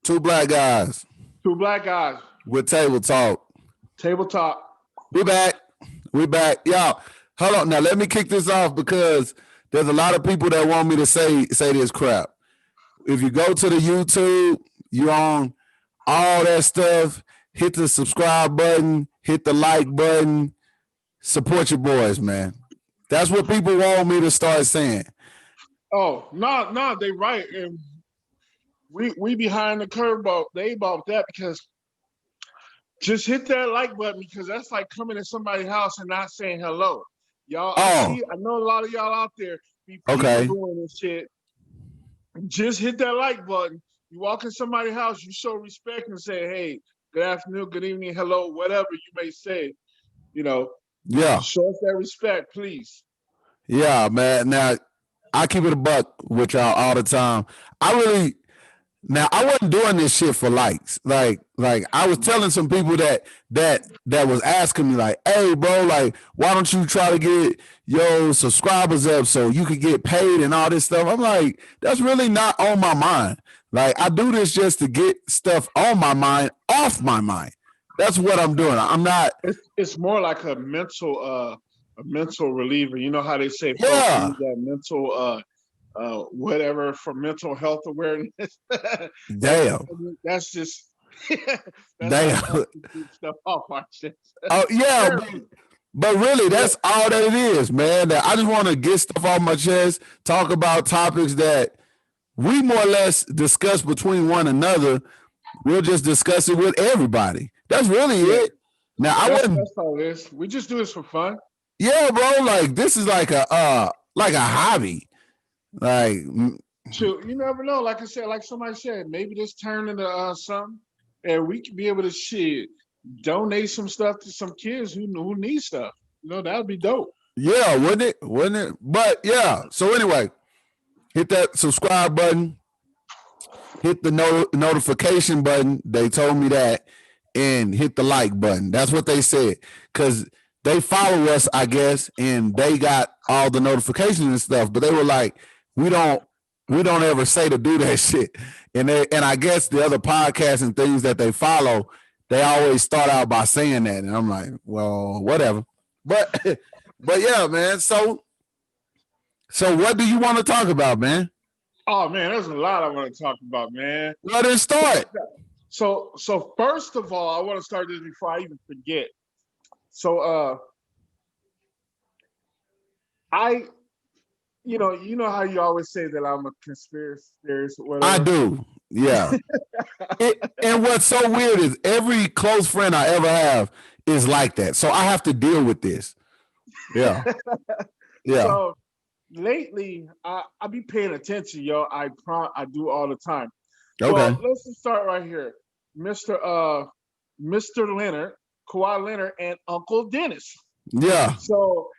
Two black guys Two black guys. with table talk. Tabletop. We back. We back. Y'all, hold on. Now let me kick this off because there's a lot of people that want me to say this crap. If you go to the YouTube, you on all that stuff, hit the subscribe button, hit the like button, support your boys, man. That's what people want me to start saying. Oh, no, they right. And we behind the curve about that because just hit that like button because that's like coming to somebody's house and not saying hello. Y'all, Oh, I know a lot of y'all out there be people okay. doing this shit. Just hit that like button. You walk in somebody's house, you show respect and say, hey, good afternoon, good evening, hello, whatever you may say. You know, Yeah. show us that respect, please. Yeah, man. Now, I keep it a buck with y'all all the time. I wasn't doing this shit for likes. Like I was telling some people that was asking me like, hey, bro, like, why don't you try to get your subscribers up so you could get paid and all this stuff? I'm like, that's really not on my mind. Like, I do this just to get stuff on my mind, off my mind. That's what I'm doing. I'm not. It's more like a mental reliever. You know how they say folks Yeah. need that mental whatever for mental health awareness. Damn. That's just Damn. stuff off our chest. Oh yeah, but really, that's all that it is, man. That I just want to get stuff off my chest, talk about topics that we more or less discuss between one another. We'll just discuss it with everybody. That's really it. Now that's all it is. We just do this for fun. Yeah, bro. Like this is like a hobby. Like, shoot, you never know. Like I said, like somebody said, maybe this turn into something, and we could be able to donate some stuff to some kids who need stuff. You know, that would be dope. Yeah, wouldn't it? Wouldn't it? But yeah. So anyway, hit that subscribe button. Hit the notification button. They told me that, and hit the like button. That's what they said because they follow us, I guess, and they got all the notifications and stuff. But they were like, we don't ever say to do that shit. And I guess the other podcasts and things that they follow, they always start out by saying that. And I'm like, well, whatever. But yeah, man. So what do you want to talk about, man? Oh man, there's a lot I want to talk about, man. Let it start. So first of all, I want to start this before I even forget. So you know how you always say that I'm a conspiracy theorist or whatever. I do. Yeah. And what's so weird is every close friend I ever have is like that. So I have to deal with this. Yeah. Yeah. So lately, I be paying attention, yo. I do all the time. Okay. Well, let's just start right here. Mr. Leonard, Kawhi Leonard, and Uncle Dennis. Yeah. So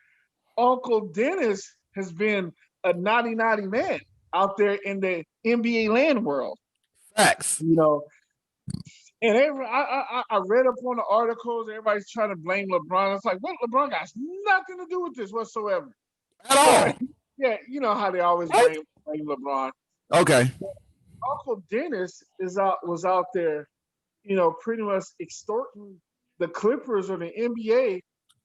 Uncle Dennis has been a naughty man out there in the NBA land world. Facts. You know, and I read up on the articles. Everybody's trying to blame LeBron. It's like, what? LeBron got nothing to do with this whatsoever. At all. Yeah, you know how they always blame LeBron. Okay. Uncle Dennis was out there, you know, pretty much extorting the Clippers or the NBA.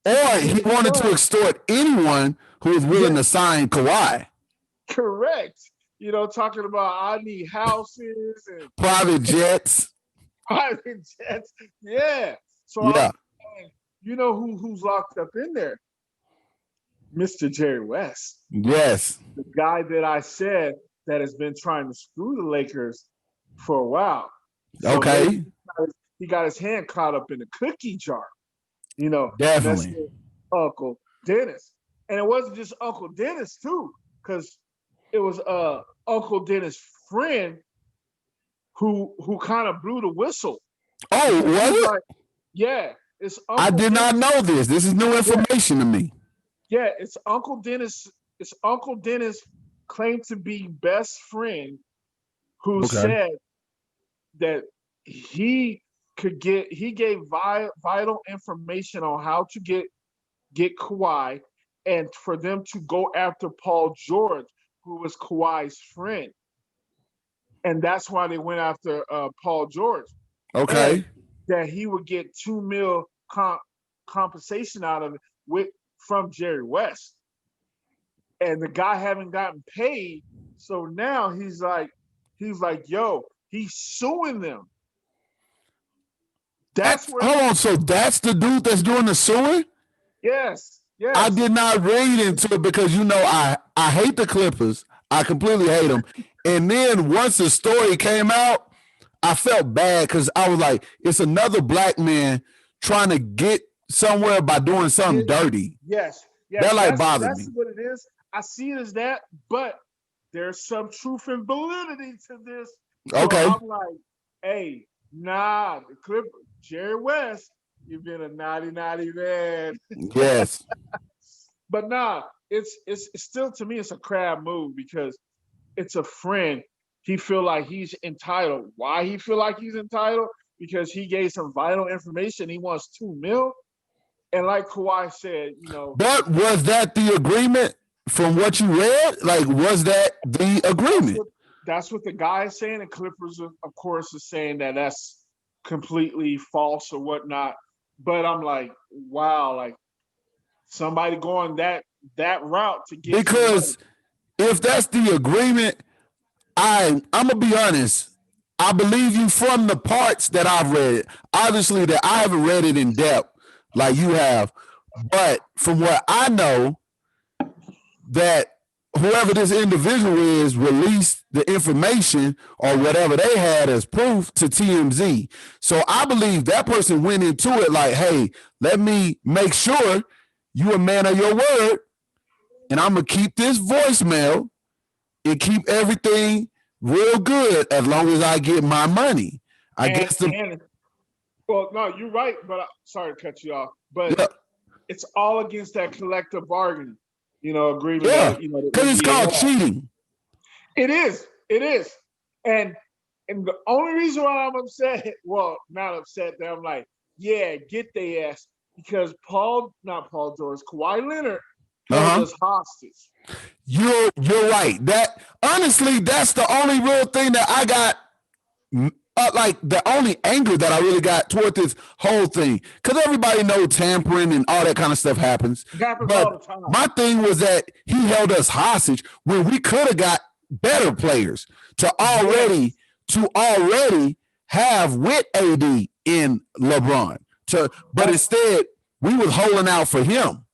Or he wanted to extort anyone who was willing to sign Kawhi. Correct. You know, talking about I need houses and private jets. Private jets. Yeah. So yeah. You know who's locked up in there? Mr. Jerry West. Yes. The guy that I said that has been trying to screw the Lakers for a while. So okay. He got his hand caught up in a cookie jar. You know, definitely. Uncle Dennis. And it wasn't just Uncle Dennis, too, because it was Uncle Dennis' friend who kind of blew the whistle. Oh, was it? Like, yeah. It's Uncle I did not know this. This is new information to me. Yeah, it's Uncle Dennis. It's Uncle Dennis claimed to be best friend who said that he gave vital information on how to get Kawhi and for them to go after Paul George, who was Kawhi's friend. and that's why they went after Paul George, and Okay. that he would get $2 million compensation out of it from Jerry West, and the guy haven't gotten paid, so now he's like, yo, he's suing them. That's where. Hold on. So that's the dude that's doing the suing? Yes, I yes. did not read into it because I hate the Clippers. I completely hate them. And then once the story came out, I felt bad because I was like, it's another black man trying to get somewhere by doing something dirty. Yes, That yes. like bothered That's me. what it is. I see it as that, but there's some truth and validity to this. So Okay. I'm like, hey, nah, the Clipper, Jerry West, you've been a naughty, naughty man. Yes. But nah, it's still, to me, it's a crab move because it's a friend. He feel like he's entitled. Why he feel like he's entitled? Because he gave some vital information. He wants $2 million. And like Kawhi said, But was that the agreement from what you read? Like, was that the agreement? that's what the guy is saying. And Clippers, of course, is saying that that's completely false or whatnot. But I'm like, wow, like somebody going that route to get some money. Because if that's the agreement, I'm gonna be honest. I believe you from the parts that I've read. Obviously, that I haven't read it in depth like you have, but from what I know, that whoever this individual is released the information or whatever they had as proof to TMZ. So I believe that person went into it like, hey, let me make sure you a man of your word, and I'm gonna keep this voicemail and keep everything real good as long as I get my money. Well, no, you're right, but sorry to cut you off, but yeah, it's all against that collective bargaining, agreement yeah, that the because it's NBA called has. cheating. It is, and the only reason why I'm upset, well, not upset, that I'm like, yeah, get they ass, because not Paul George, Kawhi Leonard held us hostage. You're right. That honestly, that's the only real thing that I got. Like the only anger that I really got toward this whole thing, because everybody knows tampering and all that kind of stuff happens. It happens all the But time. my thing was that he held us hostage when we could have got better players to already have with AD in LeBron. But instead we was holding out for him.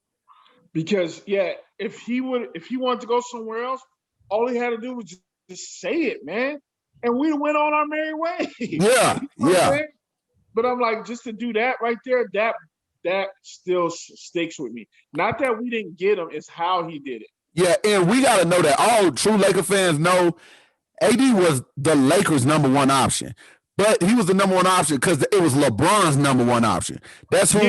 Because if he wanted to go somewhere else, all he had to do was just say it, man, and we went on our merry way. Yeah, yeah. But I'm like, just to do that right there, that still sticks with me. Not that we didn't get him, it's how he did it. Yeah, and we got to know that all true Laker fans know AD was the Lakers' number one option. But he was the number one option because it was LeBron's number one option. That's who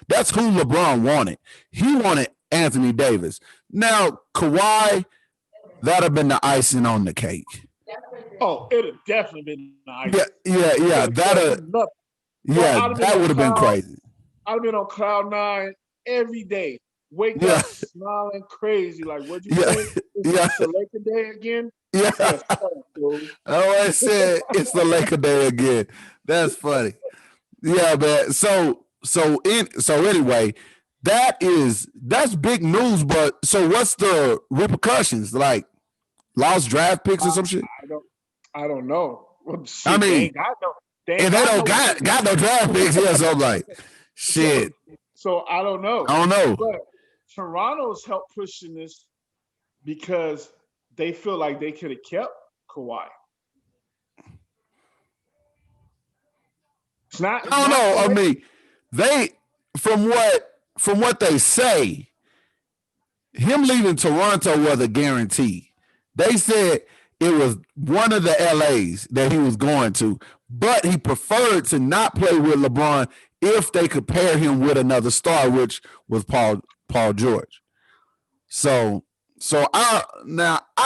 LeBron wanted. He wanted Anthony Davis. Now, Kawhi, that'd have been the icing on the cake. Oh, it'd have definitely been the icing. Yeah. That would have been crazy. I'd have been on cloud 9 every day. Wake up smiling crazy. Like, what'd you say? It's the Laker day again? Yeah. I said it's the Laker day again. That's funny. Yeah, man. So anyway, that's big news. But so what's the repercussions? Like lost draft picks or some shit? I don't know. Well, shit, I mean, they don't got no draft picks. Yeah, so I'm like, shit. So I don't know. But Toronto's helped pushing this because they feel like they could have kept Kawhi. It's not. I don't know. I mean, they from what they say, him leaving Toronto was a guarantee. They said it was one of the LAs that he was going to, but he preferred to not play with LeBron if they could pair him with another star, which was Paul George. So I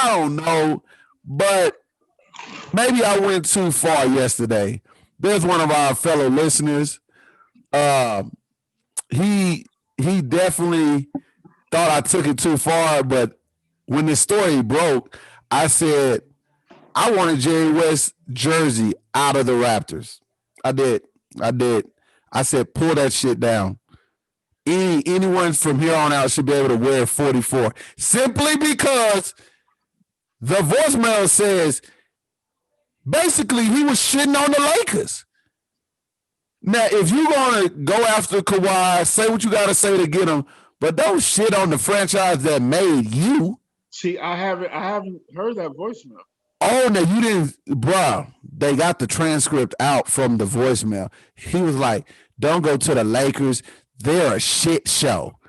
don't know, but maybe I went too far yesterday. There's one of our fellow listeners. He definitely thought I took it too far, but when the story broke, I said I wanted Jerry West jersey out of the Raptors. I did. I did. I said, pull that shit down. Anyone from here on out should be able to wear 44. Simply because the voicemail says basically he was shitting on the Lakers. Now, if you're gonna go after Kawhi, say what you gotta say to get him, but don't shit on the franchise that made you. See, I haven't heard that voicemail. Oh, no, you didn't, bro. They got the transcript out from the voicemail. He was like, don't go to the Lakers. They're a shit show.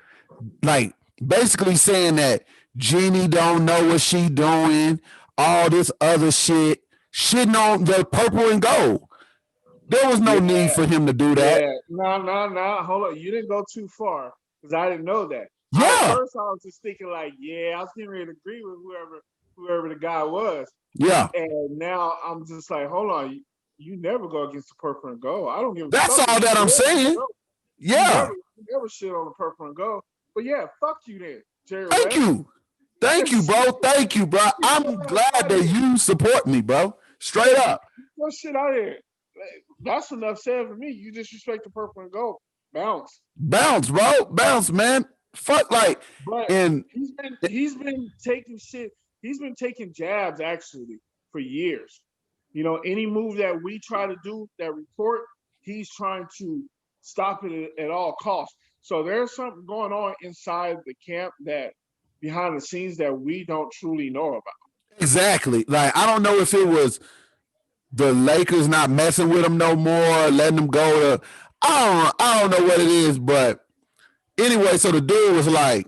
Like, basically saying that Jeannie don't know what she doing, all this other shit, shitting on the purple and gold. There was no need for him to do that. Yeah, no. Hold on, you didn't go too far because I didn't know that. At Yeah, first, I was just thinking like, yeah, I was getting ready to agree with whoever the guy was, yeah. and now I'm just like, hold on, you never go against the purple and gold. I don't give a That's fuck. all that I'm saying. Yeah. You never shit on the purple and gold. But yeah, fuck you then, Jerry Thank West. you. Thank you, bro. Thank you, bro. I'm glad that you support me, bro. Straight up. No shit out here. That's enough said for me. You disrespect the purple and gold. Bounce. Bounce, bro. Bounce, man. Fuck like But and he's been taking shit. He's been taking jabs actually for years. You know, any move that we try to do that report, he's trying to stop it at all costs. So there's something going on inside the camp that behind the scenes that we don't truly know about. exactly. Like I don't know if it was the Lakers not messing with him no more, letting him go to I don't know what it is, but anyway, so the dude was like,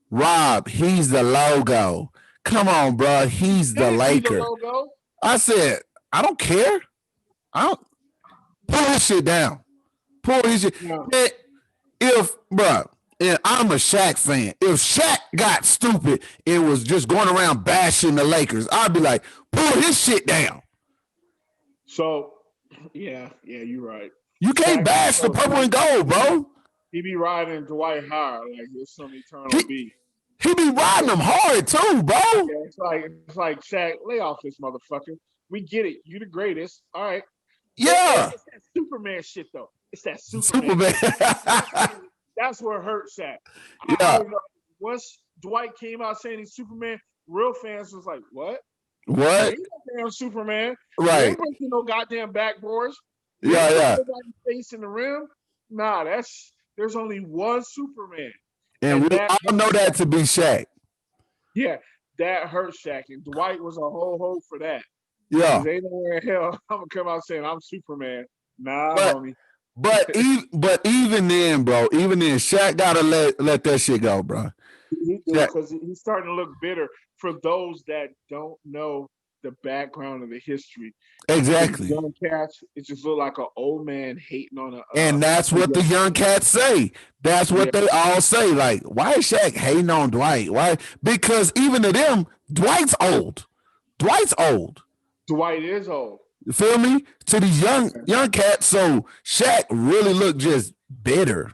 Rob, he's the logo. Come on, bro. He's the Can't be the Laker. logo. I said, I don't care. I don't pull his shit down. Pull his shit. Yeah. Man, if, bro, and I'm a Shaq fan. If Shaq got stupid and was just going around bashing the Lakers, I'd be like, pull his shit down. So, yeah, you're right. You can't Shaq bash the purple and gold, bro. He be riding Dwight Howard like it's some eternal beef. He be riding them hard too, bro. Yeah, it's like Shaq, lay off this motherfucker. We get it. You the greatest. All right. Yeah. It's that Superman shit though. It's that Superman. That's where it hurt Shaq. Yeah. Once Dwight came out saying he's Superman, real fans was like, what? What? Ain't no damn Superman. Right. Ain't breaking no goddamn backboards. Yeah. Face in the rim. Nah, there's only one Superman. And we all know that to be Shaq. Yeah, that hurt Shaq. And Dwight was a whole hoe for that. Yeah. Ain't nowhere in hell I'm going to come out saying I'm Superman. Nah, homie. But even then, bro, Shaq got to let that shit go, bro. Because he's starting to look bitter for those that don't know the background of the history. Exactly. Young cats, it just look like an old man hating on a. And that's what the young cats say. That's what they all say. Like, why is Shaq hating on Dwight? Why? Because even to them, Dwight's old. Dwight is old. You feel me? To these young cats, so Shaq really looked just bitter.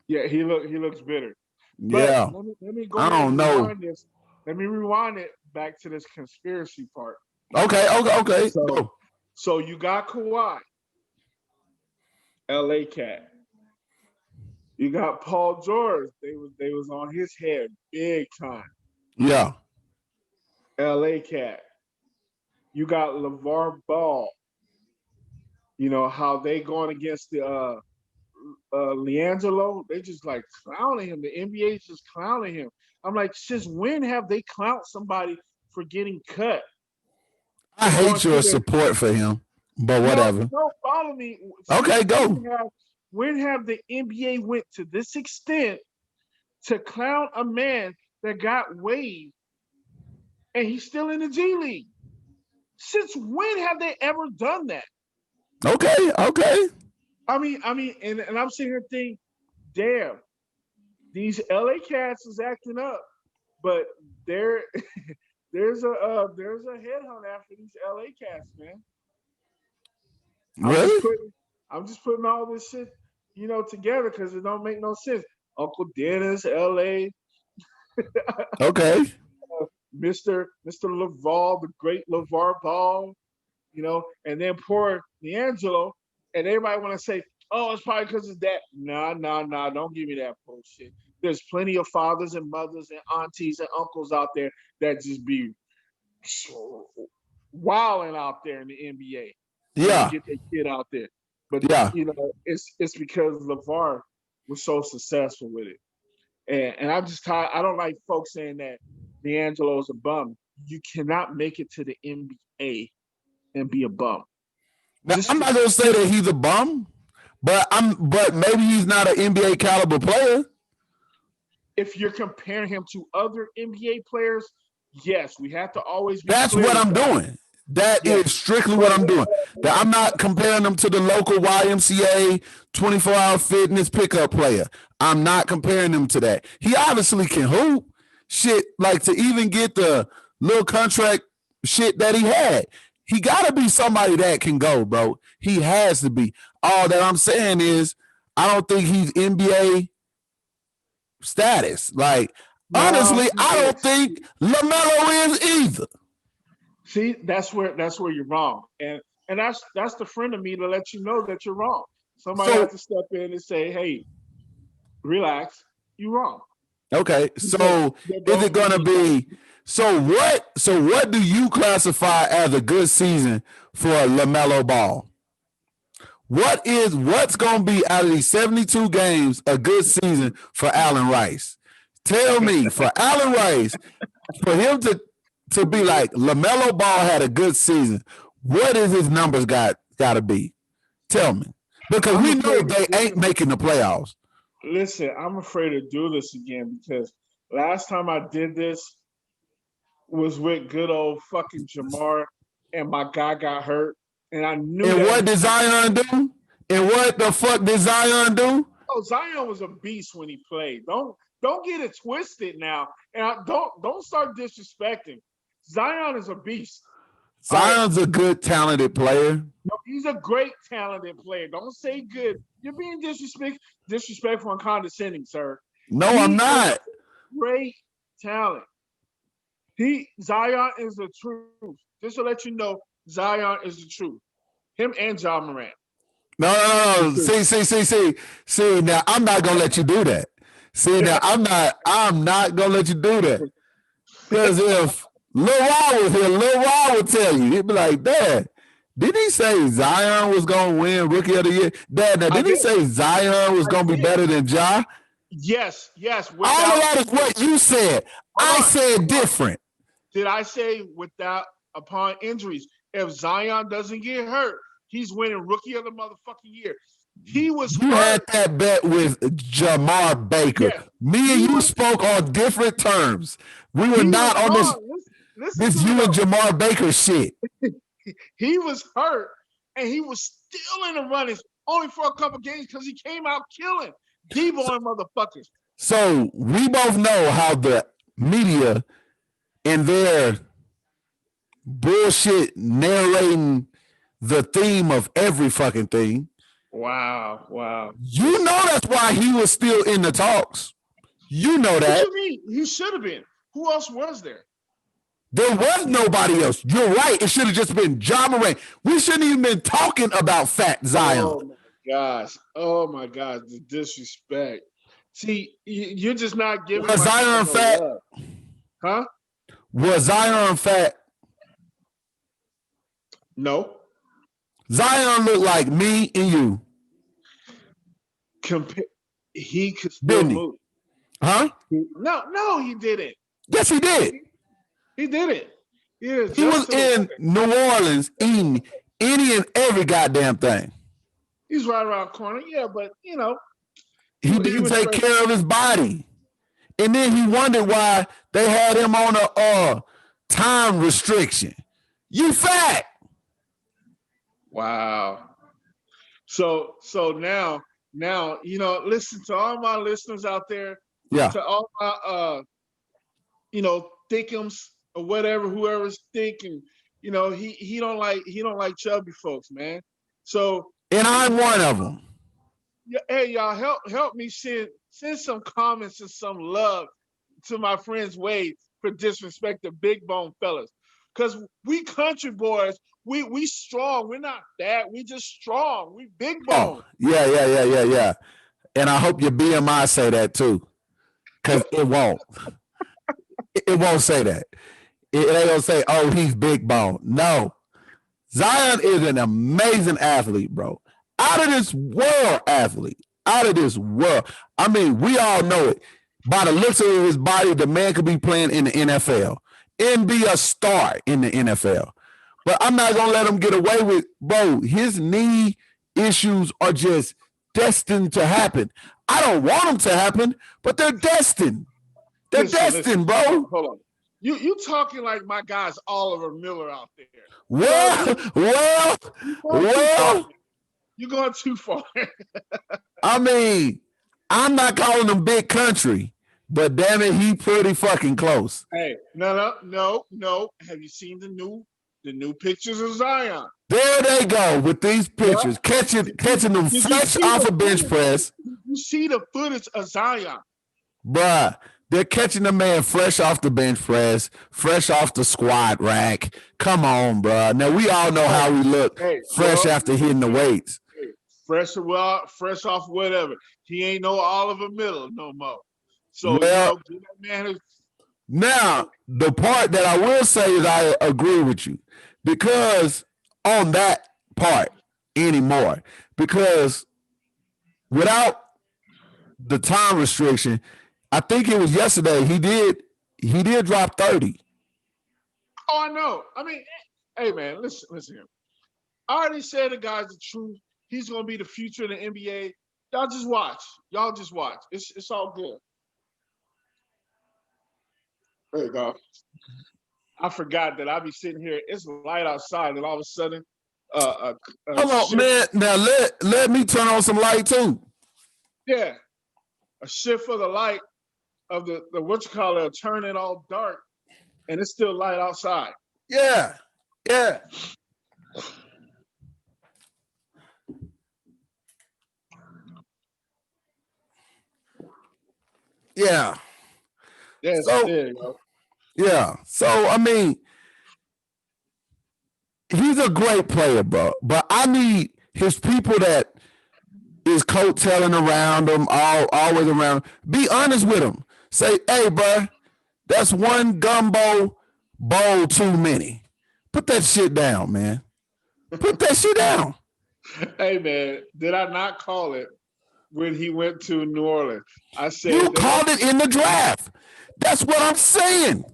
Yeah, he looks bitter. Yeah. But let me go. I don't know. Let me rewind it back to this conspiracy part. Okay. So you got Kawhi, LA Cat. You got Paul George. They was on his head big time. Yeah. LA Cat. You got LeVar Ball. You know how they going against the Leangelo? They just like clowning him. The NBA's just clowning him. I'm like, since when have they clowned somebody for getting cut? I hate your support for him, but whatever. No, follow me. Okay, go. When have the NBA went to this extent to clown a man that got waived and he's still in the G League? Since when have they ever done that? Okay. I mean, and I'm sitting here thinking, damn, these LA cats is acting up, but there's a headhunt after these LA cats, man. Really? I'm just putting all this shit, together because it don't make no sense. Uncle Dennis, LA. Okay. Mr. LaVar, the great LaVar Ball, and then poor D'Angelo, and everybody want to say, oh, it's probably because of that. Nah, don't give me that bullshit. There's plenty of fathers and mothers and aunties and uncles out there that just be wilding out there in the NBA, Yeah, get their kid out there. But yeah. it's because LaVar was so successful with it. And I'm just tired. I don't like folks saying that D'Angelo's a bum. You cannot make it to the NBA and be a bum. Now, I'm not gonna say that he's a bum, but maybe he's not an NBA caliber player. If you're comparing him to other NBA players, yes, we have to always be That's clear what with I'm that. doing. That Yes. is strictly what I'm doing. That I'm not comparing him to the local YMCA 24-hour fitness pickup player. I'm not comparing him to that. He obviously can hoop. Shit, like to even get the little contract shit that he had. He got to be somebody that can go, bro. He has to be. All that I'm saying is, I don't think he's NBA status. Like, honestly, I don't think LaMelo is either. See, that's where you're wrong, and that's the friend of me to let you know that you're wrong. Somebody has So, to step in and say, "Hey, relax, you're wrong." okay, so is it gonna be what do you classify as a good season for LaMelo Ball? What's gonna be out of these 72 games a good season for Allen Rice? Tell me, for Allen Rice, for him to be like LaMelo Ball had a good season, what is his numbers gotta be? Tell me. Because we know they ain't making the playoffs. Listen, I'm afraid to do this again because last time I did this was with good old fucking Jamar, and my guy got hurt, and I knew And that. what did Zion do? And what the fuck did Zion do? Oh, Zion was a beast when he played. Don't get it twisted now, and don't start disrespecting. Zion is a beast. Zion's a good, talented player. No, he's a great, talented player. Don't say good. You're being disrespectful and condescending, sir. No, I'm not. Great talent. Zion is the truth. Just to let you know, Zion is the truth. Him and John Morant. No. See. Now I'm not gonna let you do that. See, now I'm not gonna let you do that. Because if Lil Rod was here, Lil Rod would tell you. He'd be like, Dad, didn't he say Zion was gonna win Rookie of the Year? Dad, now didn't he say Zion was gonna be better than Ja? Yes. All of that is what you said. I said different. Did I say upon injuries? If Zion doesn't get hurt, he's winning Rookie of the motherfucking Year. You had that bet with Jamar Baker. Yes. Me and you spoke on different terms. We were not on this you and Jamar Baker shit. He was hurt, and he was still in the running only for a couple games because he came out killing D-boy motherfuckers. So we both know how the media and their bullshit narrating the theme of every fucking thing. Wow. You know that's why he was still in the talks. You know that. What you mean? He should have been. Who else was there? There was nobody else. You're right. It should have just been John Morant. We shouldn't even been talking about Fat Zion. Oh my gosh. The disrespect. See, you're just not giving. Was Zion fat? Love. Huh? Was Zion fat? No. Zion looked like me and you. He could still move. Huh? No, he didn't. Yes, he did. He didn't. He was in New Orleans eating any and every goddamn thing. He's right around the corner. Yeah, but he didn't take care of his body. And then he wondered why they had him on a time restriction. You fat. Wow. So now, listen to all my listeners out there. Yeah. To all my thickums or whatever, whoever's thinking, he don't like chubby folks, man. So and I'm one of them. Yeah, hey y'all, help me send some comments and some love to my friend's Wade. for disrespect the big bone fellas. Cause we country boys, we strong. We're not fat. We just strong. We big bone. Oh, yeah. And I hope your BMI say that too. Cause it won't. It won't say that. It ain't gonna say, oh, he's big bone. No. Zion is an amazing athlete, bro. Out of this world athlete. Out of this world. I mean, we all know it. By the looks of his body, the man could be playing in the NFL and be a star in the NFL. But I'm not going to let him get away with, bro, his knee issues are just destined to happen. I don't want them to happen, but they're destined. They're destined, bro. Hold on. You talking like my guy's Oliver Miller out there. Well. You're going too far. I mean, I'm not calling him big country, but damn it, he pretty fucking close. Hey, no. Have you seen the new pictures of Zion? There they go with these pictures, catching them fresh off a bench press. You see the footage of Zion. Bruh, they're catching the man fresh off the bench press, fresh off the squat rack. Come on, bruh. Now, we all know how we look fresh after hitting the weights. Fresh off whatever. He ain't no Oliver Miller no more. So, that man now, the part that I will say is I agree with you. Because on that part anymore. Because without the time restriction, I think it was yesterday, he did drop 30. Oh, I know. I mean, hey man, listen here. I already said the guy's the truth. He's gonna be the future of the NBA. Y'all just watch. It's all good. There you go. I forgot that I'll be sitting here. It's light outside, and all of a sudden, hold on, man. Now let me turn on some light too. Yeah, a shift of the light of the turn it all dark, and it's still light outside. Yeah. Yeah. So, there you go. Yeah. So, I mean, he's a great player, bro. But I need his people that is coattailing around him, always around him. Be honest with him. Say, hey, bro, that's one gumbo bowl too many. Put that shit down, man. Put that shit down. Hey, man, did I not call it when he went to New Orleans? I said you called it in the draft. That's what I'm saying.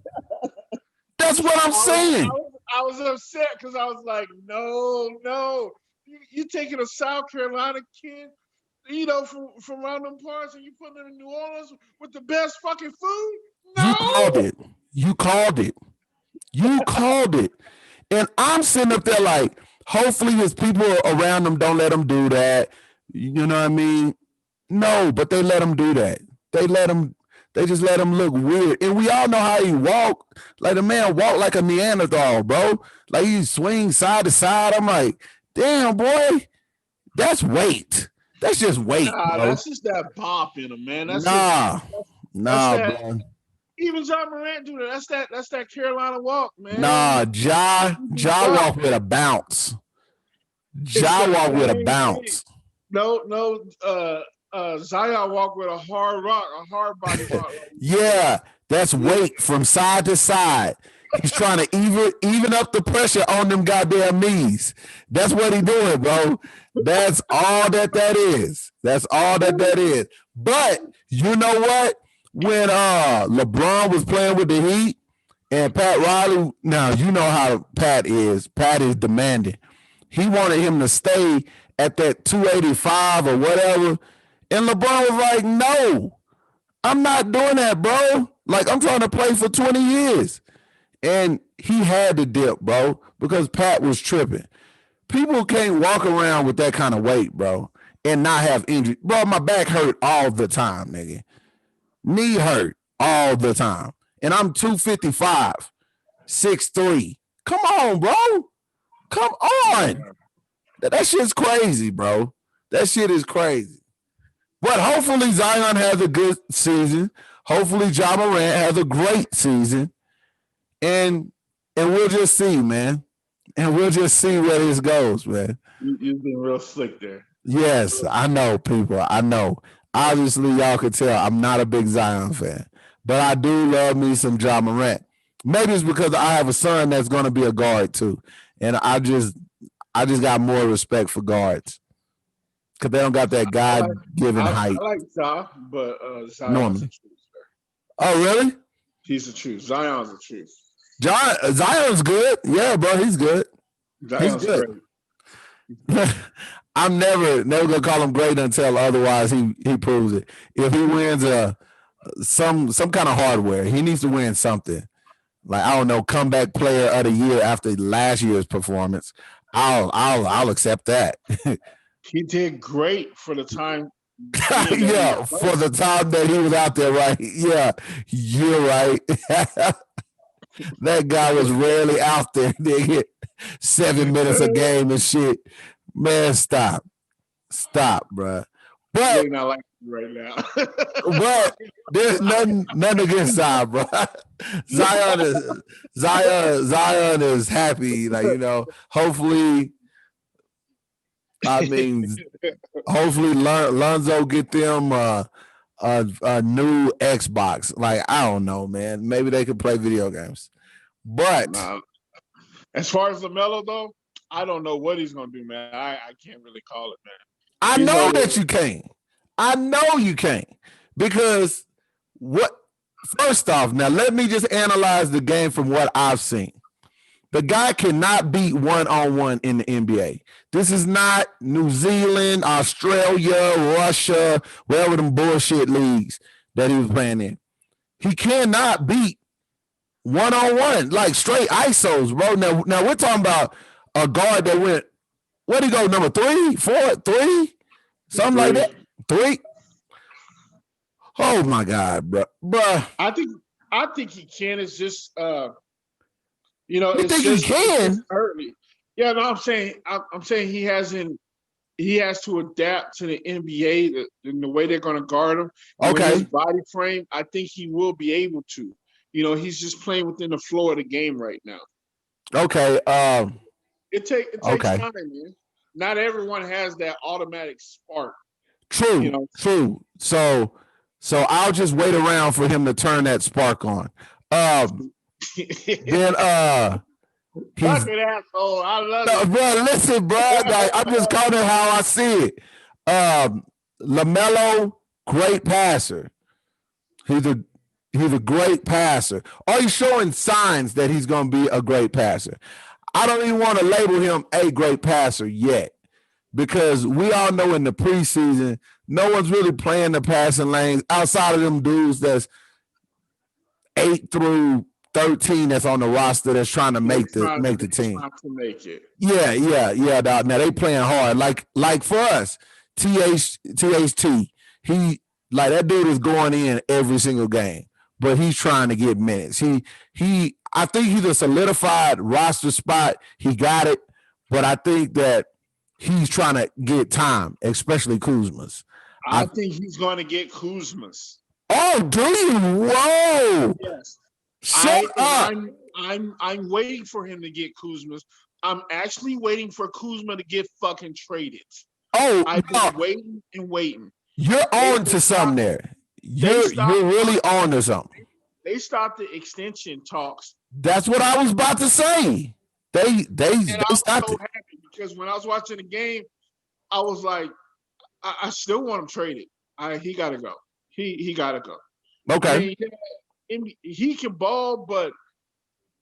That's what I'm saying. I was upset because I was like, no. You taking a South Carolina kid, from around them parts, and you putting him in New Orleans with the best fucking food? No. You called it. And I'm sitting up there like, hopefully his people around him don't let him do that. You know what I mean? No, but they let him do that. They just let him look weird. And we all know how he walked. Like the man walked like a Neanderthal, bro. Like he swings side to side. I'm like, damn, boy, that's weight. That's just weight. Bro. That's just that bop in him, man. Nah, bro. Even John Morant do that. That's that Carolina walk, man. Nah, Ja walk with a bounce. Ja walk with a bounce. No, Zion walk with a hard body rock. Yeah, that's weight from side to side. He's trying to even up the pressure on them goddamn knees. That's what he doing, bro. That's all that is. That's all that is. But you know what? When LeBron was playing with the Heat and Pat Riley, now you know how Pat is. Pat is demanding. He wanted him to stay at that 285 or whatever. And LeBron was like, no, I'm not doing that, bro. Like, I'm trying to play for 20 years. And he had to dip, bro, because Pat was tripping. People can't walk around with that kind of weight, bro, and not have injury. Bro, my back hurt all the time, nigga. Knee hurt all the time. And I'm 255, 6'3". Come on, bro. Come on. That shit's crazy, bro. That shit is crazy. But hopefully Zion has a good season. Hopefully Ja Morant has a great season. and we'll just see, man. And we'll just see where this goes, man. You've been real slick there. Yes, I know, people. I know. Obviously, y'all could tell I'm not a big Zion fan, but I do love me some Ja Morant. Maybe it's because I have a son that's going to be a guard too, and I just got more respect for guards because they don't got that God-given height I like Ja, but Zion's the normally. truth. Oh, really? He's the truth. Zion's the truth. Zion's good. Yeah, bro, he's good. He's Zion's good. great. I'm never gonna call him great until otherwise he proves it. If he wins some kind of hardware, he needs to win something. Like, I don't know, comeback player of the year after last year's performance. I'll accept that. He did great for the time. Yeah, for the time that he was out there, right? Yeah, you're right. That guy was rarely out there. Nigga. 7 minutes a game and shit. Man, stop, bro. But You're not like right now. but there's nothing against Zion, bro. Zion is happy. Like, hopefully. I mean, hopefully Lonzo get them a new Xbox. Like, I don't know, man. Maybe they could play video games. But as far as LaMelo though, I don't know what he's gonna do, man. I can't really call it, man. I know that you can't. I know you can't. Because first off, now let me just analyze the game from what I've seen. The guy cannot beat one-on-one in the NBA. This is not New Zealand, Australia, Russia, wherever them bullshit leagues that he was playing in. He cannot beat one-on-one, like straight ISOs, bro. Now we're talking about a guard that went, where'd he go, number 3, 4, 3? Something like that. 3? Oh, my God, bro. I think he can. It's just you it's think just, he can? Early. Yeah, no, I'm saying he hasn't. He has to adapt to the NBA in the way they're going to guard him. Okay. With his body frame, I think he will be able to. He's just playing within the flow of the game right now. Okay. It takes time, man. Not everyone has that automatic spark. True. True. So I'll just wait around for him to turn that spark on. Then fucking asshole. I love it. Bro, listen, bro. Like, I'm just calling it how I see it. LaMelo, great passer. He's a great passer. Are you showing signs that he's going to be a great passer? I don't even want to label him a great passer yet, because we all know in the preseason, no one's really playing the passing lanes outside of them dudes that's 8 through 13 that's on the roster that's trying to make the team. Trying to make it. Yeah, dog. Now they playing hard. Like for us, THT, he, like, that dude is going in every single game, but he's trying to get minutes. I think he's a solidified roster spot. He got it, but I think that he's trying to get time, especially Kuzma's. I think he's going to get Kuzma's. Oh, do you? Whoa! Yes. Shut up. I'm waiting for him to get Kuzma's. I'm actually waiting for Kuzma to get fucking traded. Oh, I've been waiting and waiting. You're on to something there. You're really on to something. They stopped the extension talks. That's what I was about to say. They stopped it. Happy because when I was watching the game, I was like, I still want him traded. He got to go. He got to go. Okay. He can ball, but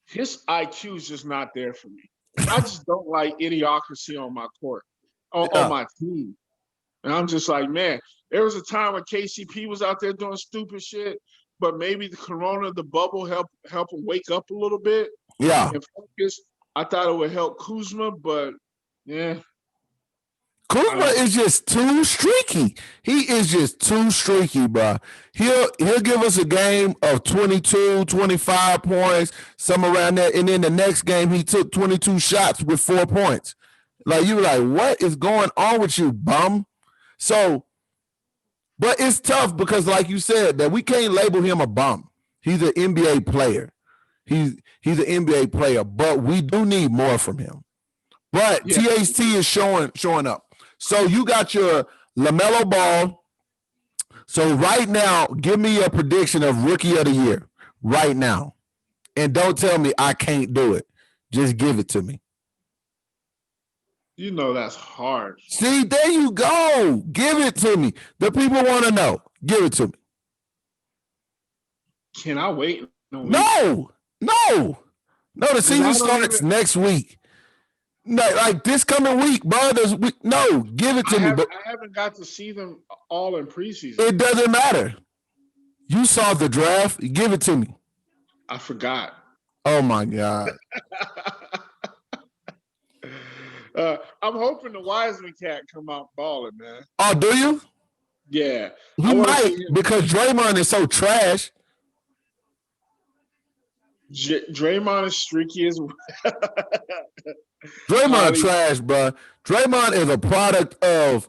his IQ is just not there for me. I just don't like idiocracy on my court, on my team. And I'm just like, man, there was a time when KCP was out there doing stupid shit, but maybe the corona, the bubble help him wake up a little bit. Yeah. And focus. I thought it would help Kuzma, but yeah. Kuzma is just too streaky. He is just too streaky, bro. He'll give us a game of 22, 25 points, somewhere around there. And then the next game, he took 22 shots with 4 points. Like, you were like, what is going on with you, bum? So, but it's tough because, like you said, that we can't label him a bum. He's an NBA player. He's an NBA player, but we do need more from him. But THT is showing up. So you got your LaMelo Ball. So right now, give me a prediction of Rookie of the Year right now. And don't tell me I can't do it. Just give it to me. You know that's hard. See, there you go. Give it to me. The people want to know. Give it to me. Can I wait? No. The season starts next week. No, like this coming week, bro. No, give it to me. But I haven't got to see them all in preseason. It doesn't matter. You saw the draft. Give it to me. I forgot. Oh my God. I'm hoping the Wiseman cat come out balling, man. Oh, do you? Yeah. He might because Draymond is so trash. Draymond is streaky as well. Draymond trash, bro. Draymond is a product of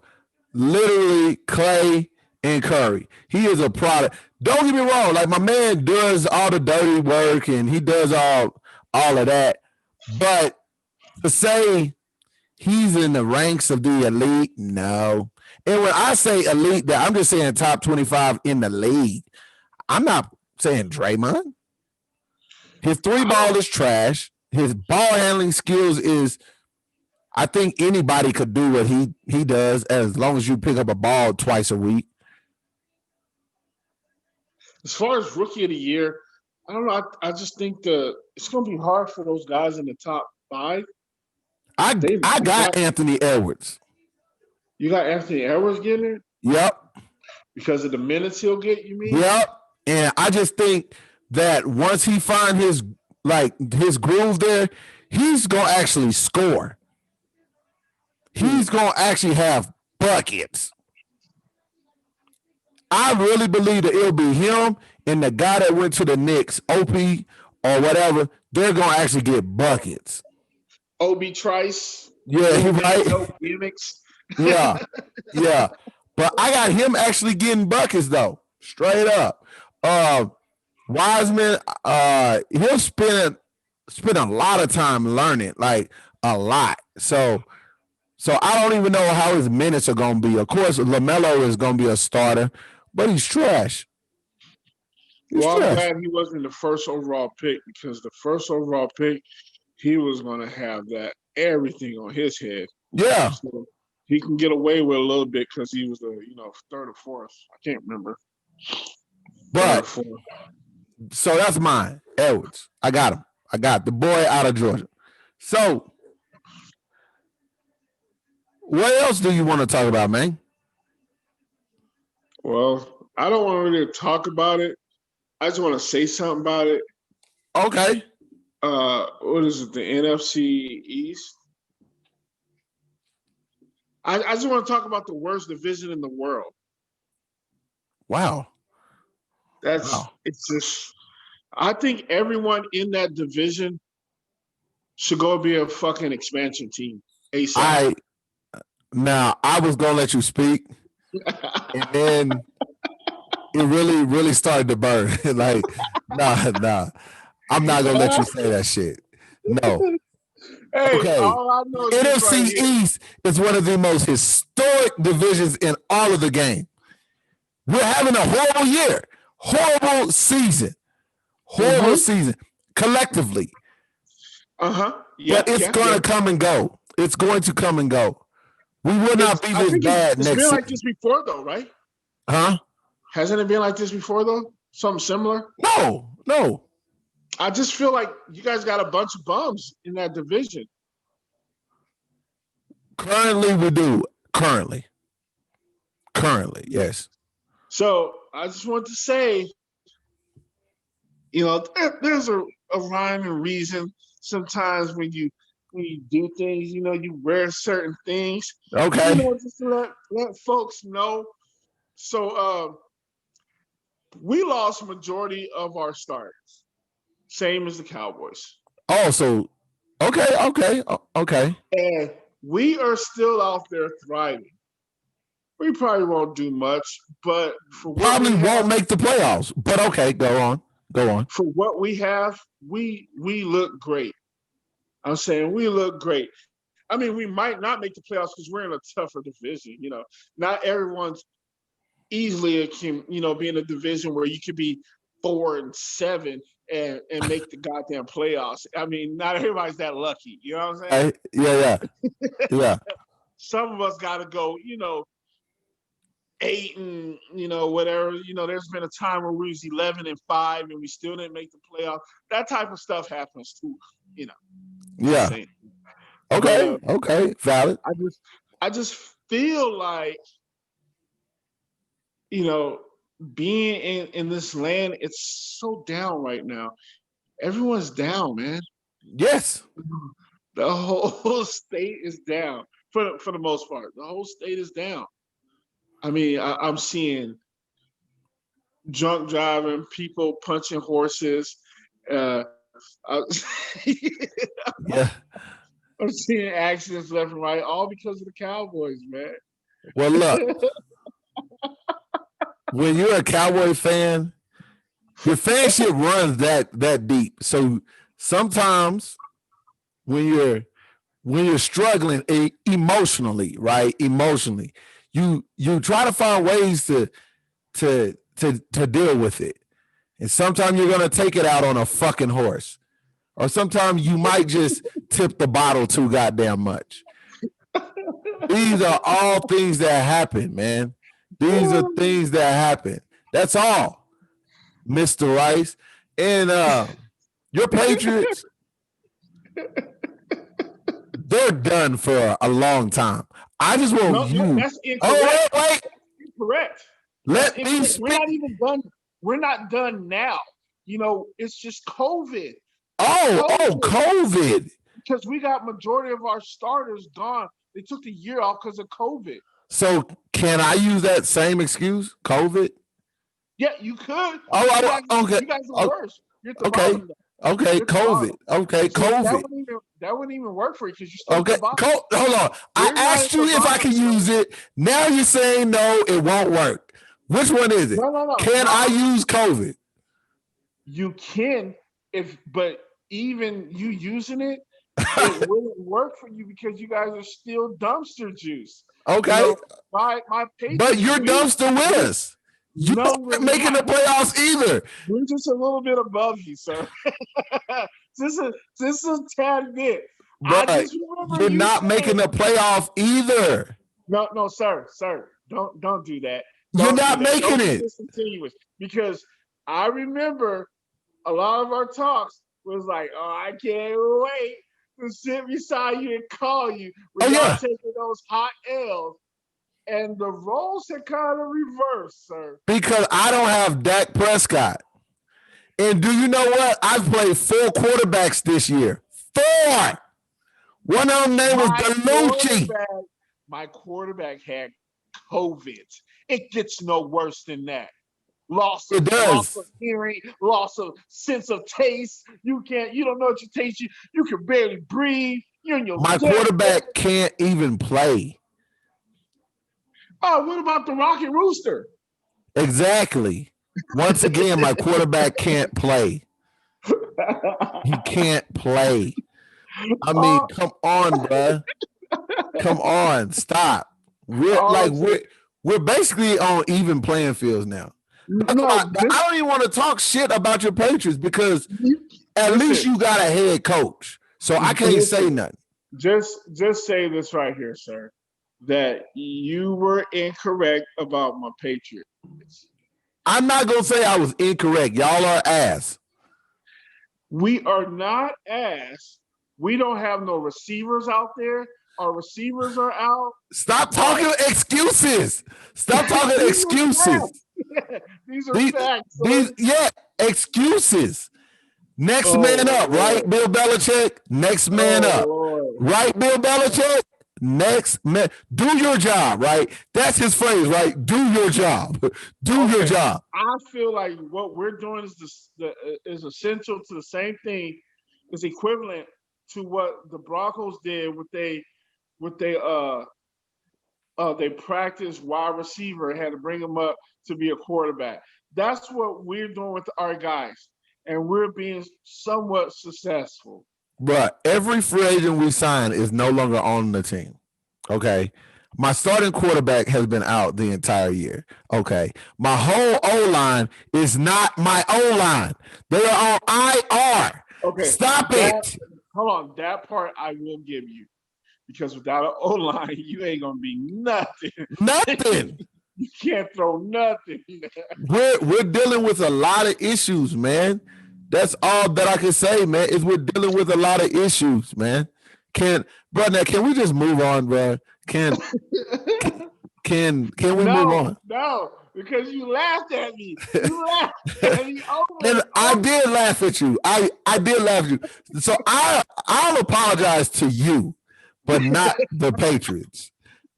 literally Clay and Curry. He is a product. Don't get me wrong. Like, my man does all the dirty work and he does all of that. But to say he's in the ranks of the elite, no. And when I say elite, I'm just saying top 25 in the league. I'm not saying Draymond. His three ball is trash. His ball handling skills is, I think anybody could do what he does as long as you pick up a ball twice a week. As far as Rookie of the Year, I don't know. I just think it's going to be hard for those guys in the top 5. I got Anthony Edwards. You got Anthony Edwards getting it? Yep. Because of the minutes he'll get, you mean? Yep. And I just think that once he find his groove there, he's going to actually score. He's going to actually have buckets. I really believe that it'll be him and the guy that went to the Knicks, OP or whatever, they're going to actually get buckets. Obi Trice. Yeah, he right. No gimmicks. Yeah. But I got him actually getting buckets, though. Straight up. Wiseman, he'll spend a lot of time learning, like a lot. So I don't even know how his minutes are going to be. Of course, LaMelo is going to be a starter, but he's trash. I'm glad he wasn't the first overall pick, because the first overall pick, he was going to have that everything on his head. Yeah. So he can get away with a little bit because he was the third or fourth. I can't remember. But so that's mine, Edwards. I got him. I got the boy out of Georgia. So what else do you want to talk about, man? Well, I don't want to really talk about it. I just want to say something about it. Okay. What is it? The NFC East. I just want to talk about the worst division in the world. Wow. It's just, I think everyone in that division should go be a fucking expansion team. ASAP. I was going to let you speak, and then it really, really started to burn. Like, nah. I'm not going to let you say that shit. No. Hey, okay. All I know is NFC right East is one of the most historic divisions in all of the game. We're having a horrible year. Horrible season. Season. Collectively. Yeah, but it's going to come and go. It's going to come and go. We will not be this bad next season. It's been like this before, though, right? Huh? Hasn't it been like this before, though? Something similar? No. I just feel like you guys got a bunch of bums in that division. Currently, we do. Currently, yes. So I just want to say, there's a rhyme and reason. Sometimes when you do things, you wear certain things. Okay. Just to let folks know. So we lost majority of our starters. Same as the Cowboys. Oh, so okay. And we are still out there thriving. We probably won't do much, but probably won't make the playoffs. But okay, go on. Go on. For what we have, we look great. I'm saying we look great. I mean, we might not make the playoffs because we're in a tougher division. Not everyone's easily be in a division where you could be 4-7 and make the goddamn playoffs. I mean, not everybody's that lucky. You know what I'm saying? Yeah, yeah. Some of us got to go, 8 and whatever. There's been a time where we was 11-5 and we still didn't make the playoff. That type of stuff happens too. You know, just Yeah. saying. But Okay. Valid. I just feel like you know being in this land, it's so down right now. Everyone's down, man. Yes. The whole state is down for the most part. The whole state is down. I mean, I'm seeing drunk driving, people punching horses. Uh, I, Yeah. I'm seeing accidents left and right, all because of the Cowboys, man. Well, look, when you're a Cowboy fan, your fanship runs that deep. So sometimes when you're struggling emotionally, right? Emotionally, you try to find ways to deal with it. And sometimes you're gonna take it out on a fucking horse. Or sometimes you might just tip the bottle too goddamn much. These are all things that happen, man. These are things that happen. That's all, Mr. Rice. And your Patriots, they're done for a long time. I just want No, you. that's incorrect. Oh, wait. Incorrect. That's Let me incorrect. We're speak. not even done. We're not done now. It's just COVID. Oh, COVID. COVID. Because we got majority of our starters gone. They took the year off because of COVID. So can I use that same excuse? COVID? Yeah, you could. Oh, okay. You guys are worse. You're at the Okay. bottom. Okay. You're at the COVID. bottom. Okay. So COVID. that wouldn't even work for you because you're still at Okay. the bottom. Hold on. I We're not at asked you the if I bottom, can use sir. it. Now you're saying no, it won't work. Which one is it? Can I use COVID? You can, but even you using it, it wouldn't work for you because you guys are still dumpster juice. Okay. My But Patriots. you're dumpster with us. You No, we're aren't making the not. playoffs either. We're just a little bit above you, sir. just a tad bit. I But just remember you're you not making saying, the playoff either. no, sir, don't do that. You're Don't do not that. making Don't be it. discontinuous because I remember a lot of our talks was like, oh, I can't wait to sit beside you and call you when Oh, y'all yeah. taking those hot L's. And the roles had kind of reversed, sir. Because I don't have Dak Prescott. And do you know what? I've played 4 quarterbacks this year. 4. One of them name was Delucci. My quarterback had COVID. It gets no worse than that. Loss It of does. hearing, loss of sense of taste. You don't know what you taste. You can barely breathe. You're in your My death. quarterback can't even play. Oh, what about the Rocket Rooster? Exactly. Once again, my quarterback can't play. He can't play. I mean, come on, bruh. Come on, stop. We're basically on even playing fields now. That's why I don't even want to talk shit about your Patriots because at least you got a head coach. So I can't say nothing. Just say this right here, sir, that you were incorrect about my Patriots. I'm not gonna say I was incorrect. Y'all are ass. We are not ass. We don't have no receivers out there. Our receivers are out. Stop talking excuses. Stop talking excuses. These are facts. Excuses. Next man up, right, Bill Belichick? Next man up. Lord. Right, Bill Belichick? Next man. Do your job, right? That's his phrase, right? Do your job. Do your job. I feel like what we're doing is essential to the same thing, is equivalent to what the Broncos did with they practiced wide receiver and had to bring him up to be a quarterback. That's what we're doing with our guys. and we're being somewhat successful. But every free agent we sign is no longer on the team. Okay. My starting quarterback has been out the entire year. Okay. My whole O line is not my O line. They are on IR. Okay, Stop that it. hold on, that part I will give you because without an O line, you ain't gonna be nothing. Nothing. You can't throw nothing. We're dealing with a lot of issues, man. That's all that I can say, man. Is we're dealing with a lot of issues, man. Can we just move on, bro? Can can we move No, on? no, because you laughed at me. You laughed at me over And and I over. did laugh at you. I did laugh at you. So I'll apologize to you, but not the Patriots.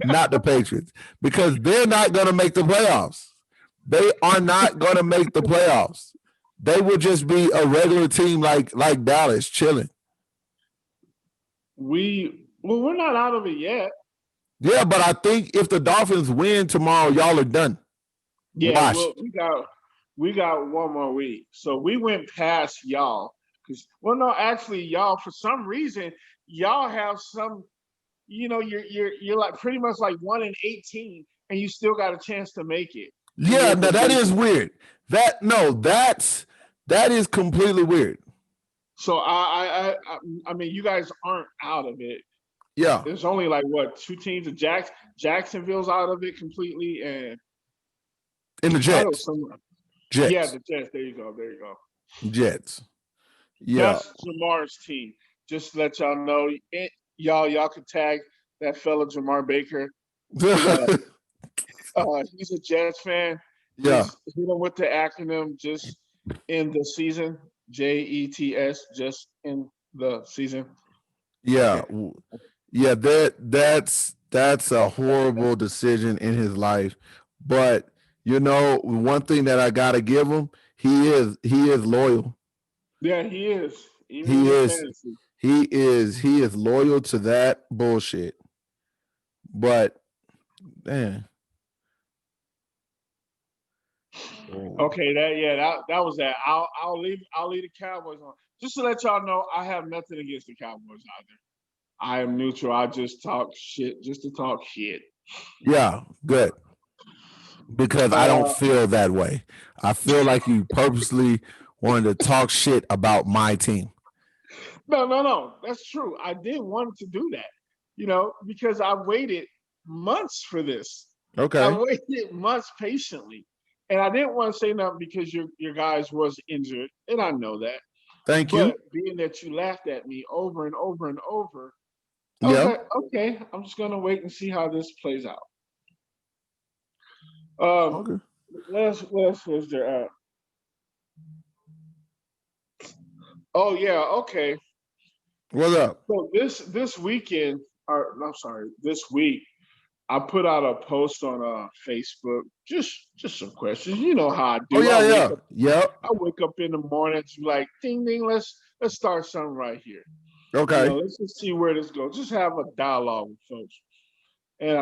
Not the Patriots. Because they're not gonna make the playoffs. They are not gonna make the playoffs. They will just be a regular team like Dallas chilling. We're not out of it yet. Yeah, but I think if the Dolphins win tomorrow, y'all are done. Yeah, Washed. we got one more week. So we went past y'all. Well, no, actually, y'all, for some reason, y'all have some, you're like pretty much like 1-18, and you still got a chance to make it in Yeah, your now that is division. weird. That is completely weird. So I mean, you guys aren't out of it. Yeah. There's only like what, two teams? Jacksonville's out of it completely, and In the I thought it was Jets. somewhere. Yeah, Jets. the Jets. There you go. There you go. Jets. Yeah. That's Jamar's team. Just to let y'all know, y'all can tag that fella Jamar Baker. He's a Jets fan. Yeah. Just hit him with the acronym. Just in the season, JETS. Just in the season. Yeah. Okay. Yeah, that's a horrible decision in his life. But one thing that I gotta give him, he is loyal. Yeah, he is. Even in He his is fantasy. he is loyal to that bullshit. But man. Oh. Okay, that was that. I'll leave the Cowboys on. Just to let y'all know, I have nothing against the Cowboys either. I am neutral. I just talk shit just to talk shit. Yeah, good. Because I don't Uh, feel that way. I feel like you purposely wanted to talk shit about my team. no. That's true. I did want to do that, because I waited months for this. I Okay. waited months patiently, and I didn't want to say nothing because your guys was injured, and I know that. Thank But you. being that you laughed at me over and over and over, I was Yeah. like, okay, I'm just gonna wait and see how this plays out. Um, Okay. what else was there? Oh yeah, okay. What's up? So this weekend, or I'm sorry, this week, I put out a post on Facebook. Just some questions. You know how I Oh do. yeah, yeah. Yep. I wake up in the morning to like ding ding. Let's start something right here. Okay. Let's just see where this goes. Just have a dialogue with folks. And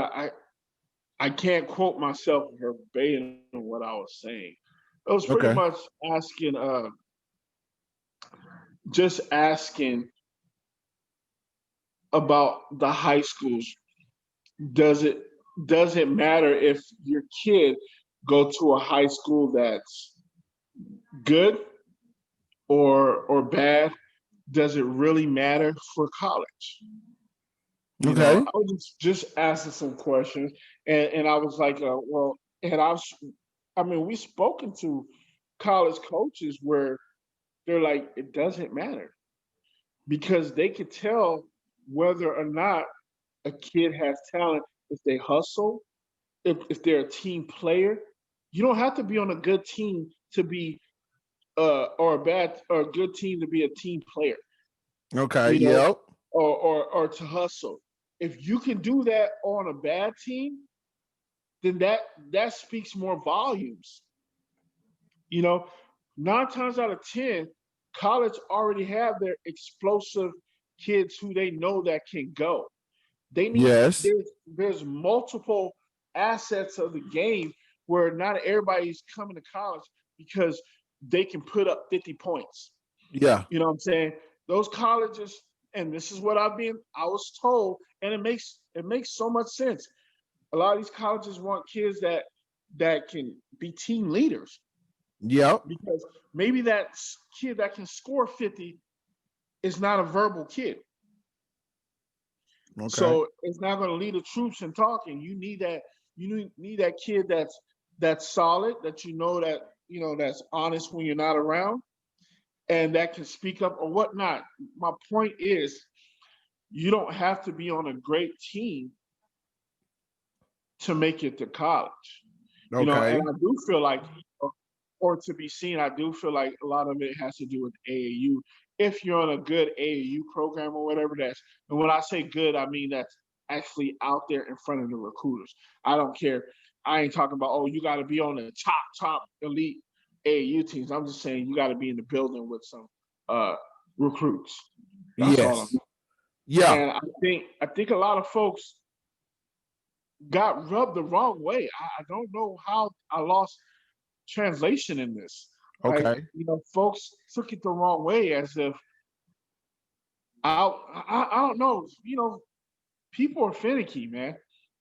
I can't quote myself verbatim what I was saying. It was pretty Okay. much asking, just asking about the high schools. Does it does it matter if your kid go to a high school that's good or bad? Does it really matter for college? Okay. I was just asking some questions, and I was like, well, and I mean, we've spoken to college coaches where they're like, it doesn't matter because they could tell whether or not a kid has talent if they hustle, if they're a team player. You don't have to be on a good team to be or a bad or a good team to be a team player, Okay. you know, Yep. or to hustle. If you can do that on a bad team, then that speaks more volumes. You know, 9 times out of 10, college already have their explosive kids who they know that can go. They need Yes. there's multiple assets of the game where not everybody's coming to college because they can put up 50 points. Yeah. You know what I'm saying? Those colleges, and this is what I was told, and it makes so much sense. A lot of these colleges want kids that can be team leaders, Yep. because maybe that kid that can score 50 is not a verbal kid. Okay. So it's not going to lead the troops in talking. You need that. Need that kid that's solid, that that's honest when you're not around, and that can speak up or whatnot. My point is, you don't have to be on a great team to make it to college. And Okay. I do feel like, or to be seen, I do feel like a lot of it has to do with AAU. If you're on a good AAU program or whatever, and when I say good, I mean that's actually out there in front of the recruiters. I don't care. I ain't talking about, oh, you got to be on the top elite AAU teams. I'm just saying you got to be in the building with some uh, recruits. That's all I'm. Yes. Yeah. And I think a lot of folks got rubbed the wrong way. I don't know how I lost translation in this. Like, Okay. folks took it the wrong way, as if I don't know. People are finicky, man.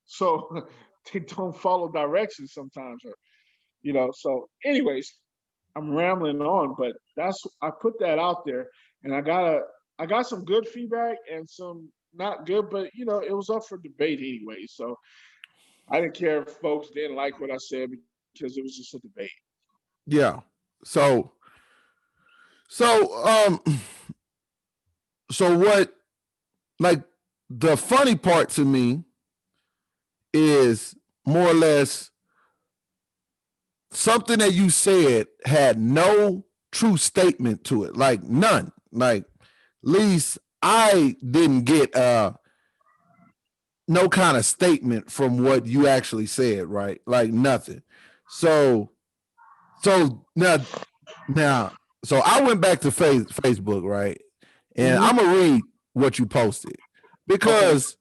So they don't follow directions sometimes, So, anyways, I'm rambling on, but I put that out there, and I got some good feedback and some not good, but it was up for debate anyway. So I didn't care if folks didn't like what I said, because it was just a debate. Yeah. So so so what, like, the funny part to me is more or less something that you said had no true statement to it, like none. Like, at least I didn't get no kind of statement from what you actually said, right? Like nothing. So now so I went back to Facebook, right? And Mm-hmm. I'm gonna read what you posted, Okay. because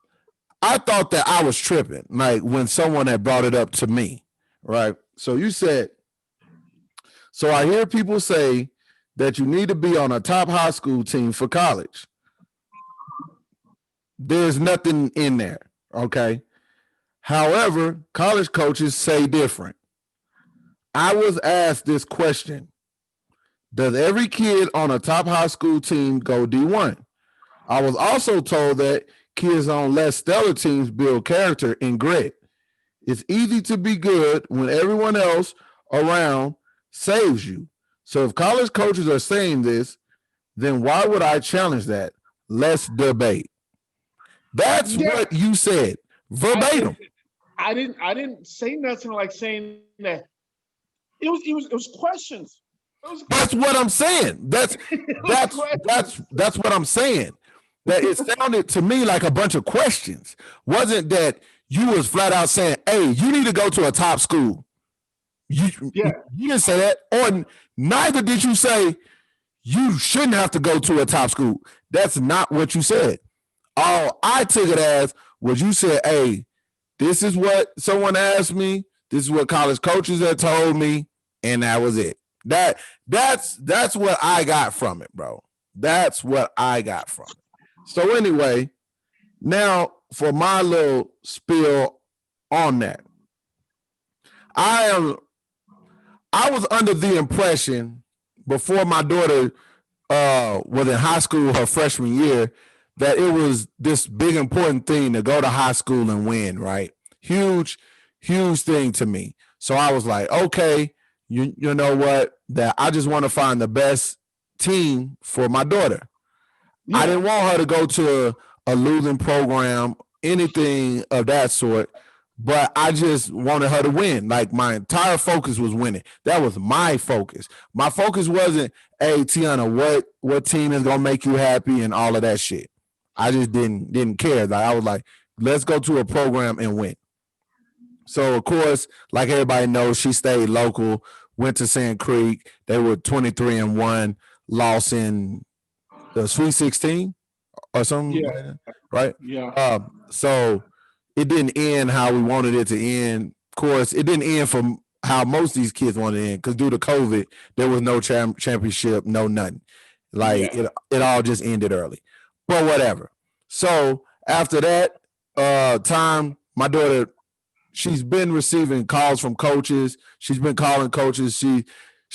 I thought that I was tripping, like when someone had brought it up to me, right? So you said, so I hear people say that you need to be on a top high school team for college. There's nothing in there, okay? However, college coaches say different. I was asked this question: does every kid on a top high school team go D1? I was also told that kids on less stellar teams build character and grit. It's easy to be good when everyone else around saves you. So if college coaches are saying this, then why would I challenge that? Let's debate. That's Yeah, what you said, I verbatim. I didn't say nothing like saying that. It was questions. It was That's what I'm saying. That's it was that's that's questions. that's what I'm saying. That it sounded to me like a bunch of questions. Wasn't that you was flat out saying, "Hey, you need to go to a top school." You Yeah, didn't say that, or neither did you say you shouldn't have to go to a top school. That's not what you said. All I took it as was you said, "Hey, this is what someone asked me. This is what college coaches had told me," and that was it. That's what I got from it, bro. That's what I got from it. So anyway, now for my little spiel on that, I am I was under the impression before my daughter was in high school her freshman year that it was this big important thing to go to high school and win, right? Huge, huge thing to me. So I was like, okay, you know what? That I just want to find the best team for my daughter. I yeah, didn't want her to go to a losing program, anything of that sort. But I just wanted her to win. Like my entire focus was winning. That was my focus. My focus wasn't, hey Tiana, what team is gonna make you happy and all of that shit. I just didn't care. Like I was like, let's go to a program and win. So of course, like everybody knows, she stayed local, went to Sand Creek. They were 23-1, lost in the Sweet 16 or something yeah, like that, right? yeah. So it didn't end how we wanted it to end. Of course, it didn't end for how most of these kids wanted in, because due to COVID, there was no championship, no nothing. Like it all just ended early. But whatever. So after that time, my daughter, she's been receiving calls from coaches. She's been calling coaches. She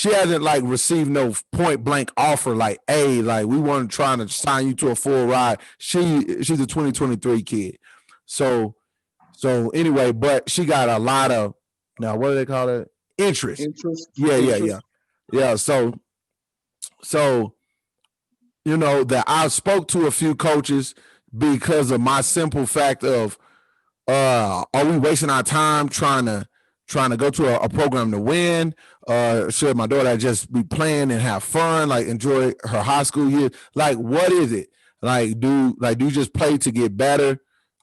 hasn't like received no point blank offer like, hey, like we want to try to sign you to a full ride. She's a 2023 kid. So anyway, but she got a lot of, now what do they call it? Interest. Yeah. So you know that I spoke to a few coaches because of my simple fact of are we wasting our time trying to go to a program to win? Should my daughter just be playing and have fun, like enjoy her high school year? Like, what is it? Like, do you just play to get better?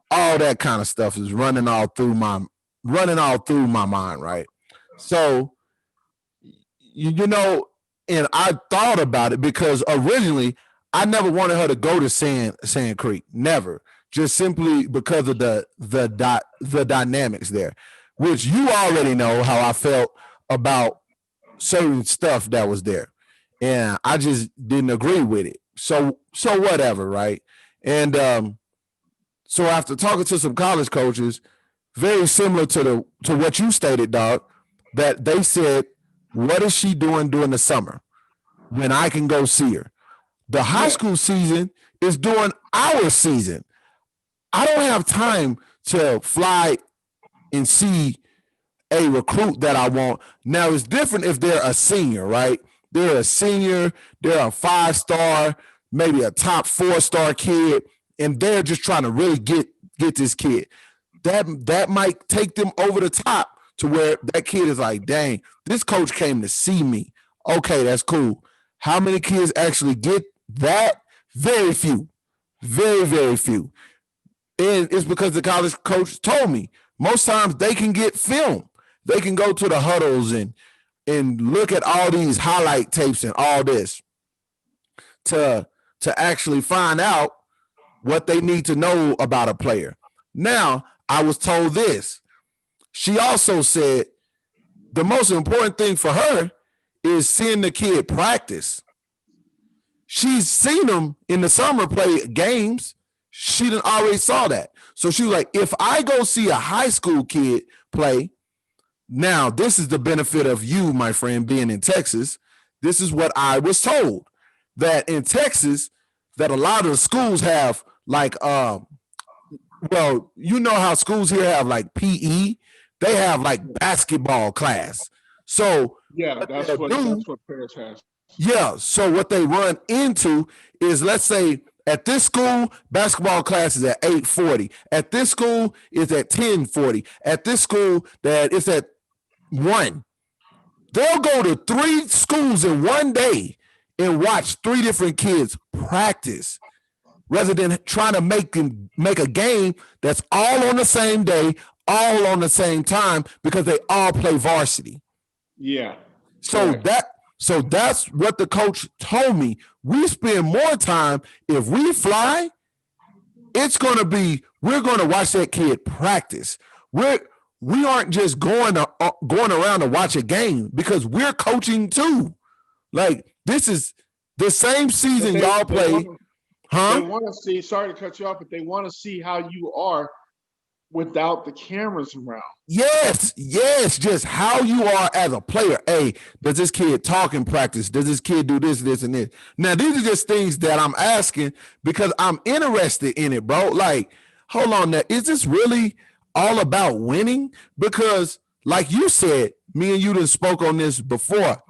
All that kind of stuff is running all through my mind, right? So, you know, and I thought about it because originally I never wanted her to go to Sand Creek, never, just simply because of the dynamics there, which you already know how I felt about certain stuff that was there, and I just didn't agree with it. So whatever, right? And so after talking to some college coaches, very similar to what you stated, dog, that they said, what is she doing during the summer when I can go see her? The high school season is during our season. I don't have time to fly and see a recruit that I want. Now, it's different if they're a senior, right? They're a senior, they're a 5-star, maybe a top 4-star kid, and they're just trying to really get this kid. That might take them over the top to where that kid is like, dang, this coach came to see me. Okay, that's cool. How many kids actually get that? Very few. Very, very few. And it's because the college coach told me most times they can get film. They can go to the huddles and look at all these highlight tapes and all this to actually find out what they need to know about a player. Now, I was told this. She also said the most important thing for her is seeing the kid practice. She's seen them in the summer play games. She done already saw that. So she was like, if I go see a high school kid play, now this is the benefit of you, my friend, being in Texas. This is what I was told, that in Texas, that a lot of the schools have like, well, you know how schools here have like PE. They have like basketball class. So that's what Paris has. Yeah. So what they run into is, let's say at this school, basketball class is at 8:40. At this school, it's at 10:40. At this school, that it's at 1. They'll go to 3 schools in one day and watch 3 different kids practice, rather than trying to make a game that's all on the same day, all on the same time, because they all play varsity. Yeah. So that's what the coach told me. We spend more time, if we fly, it's going to be, we're going to watch that kid practice. We aren't just going around to watch a game, because we're coaching too. Like, this is the same season y'all play. They want to see, sorry to cut you off, but they want to see how you are without the cameras around. Yes, just how you are as a player. Hey, does this kid talk in practice? Does this kid do this, and this? Now, these are just things that I'm asking because I'm interested in it, bro. Like, hold on now. Is this really all about winning? Because, like you said, me and you done spoke on this before.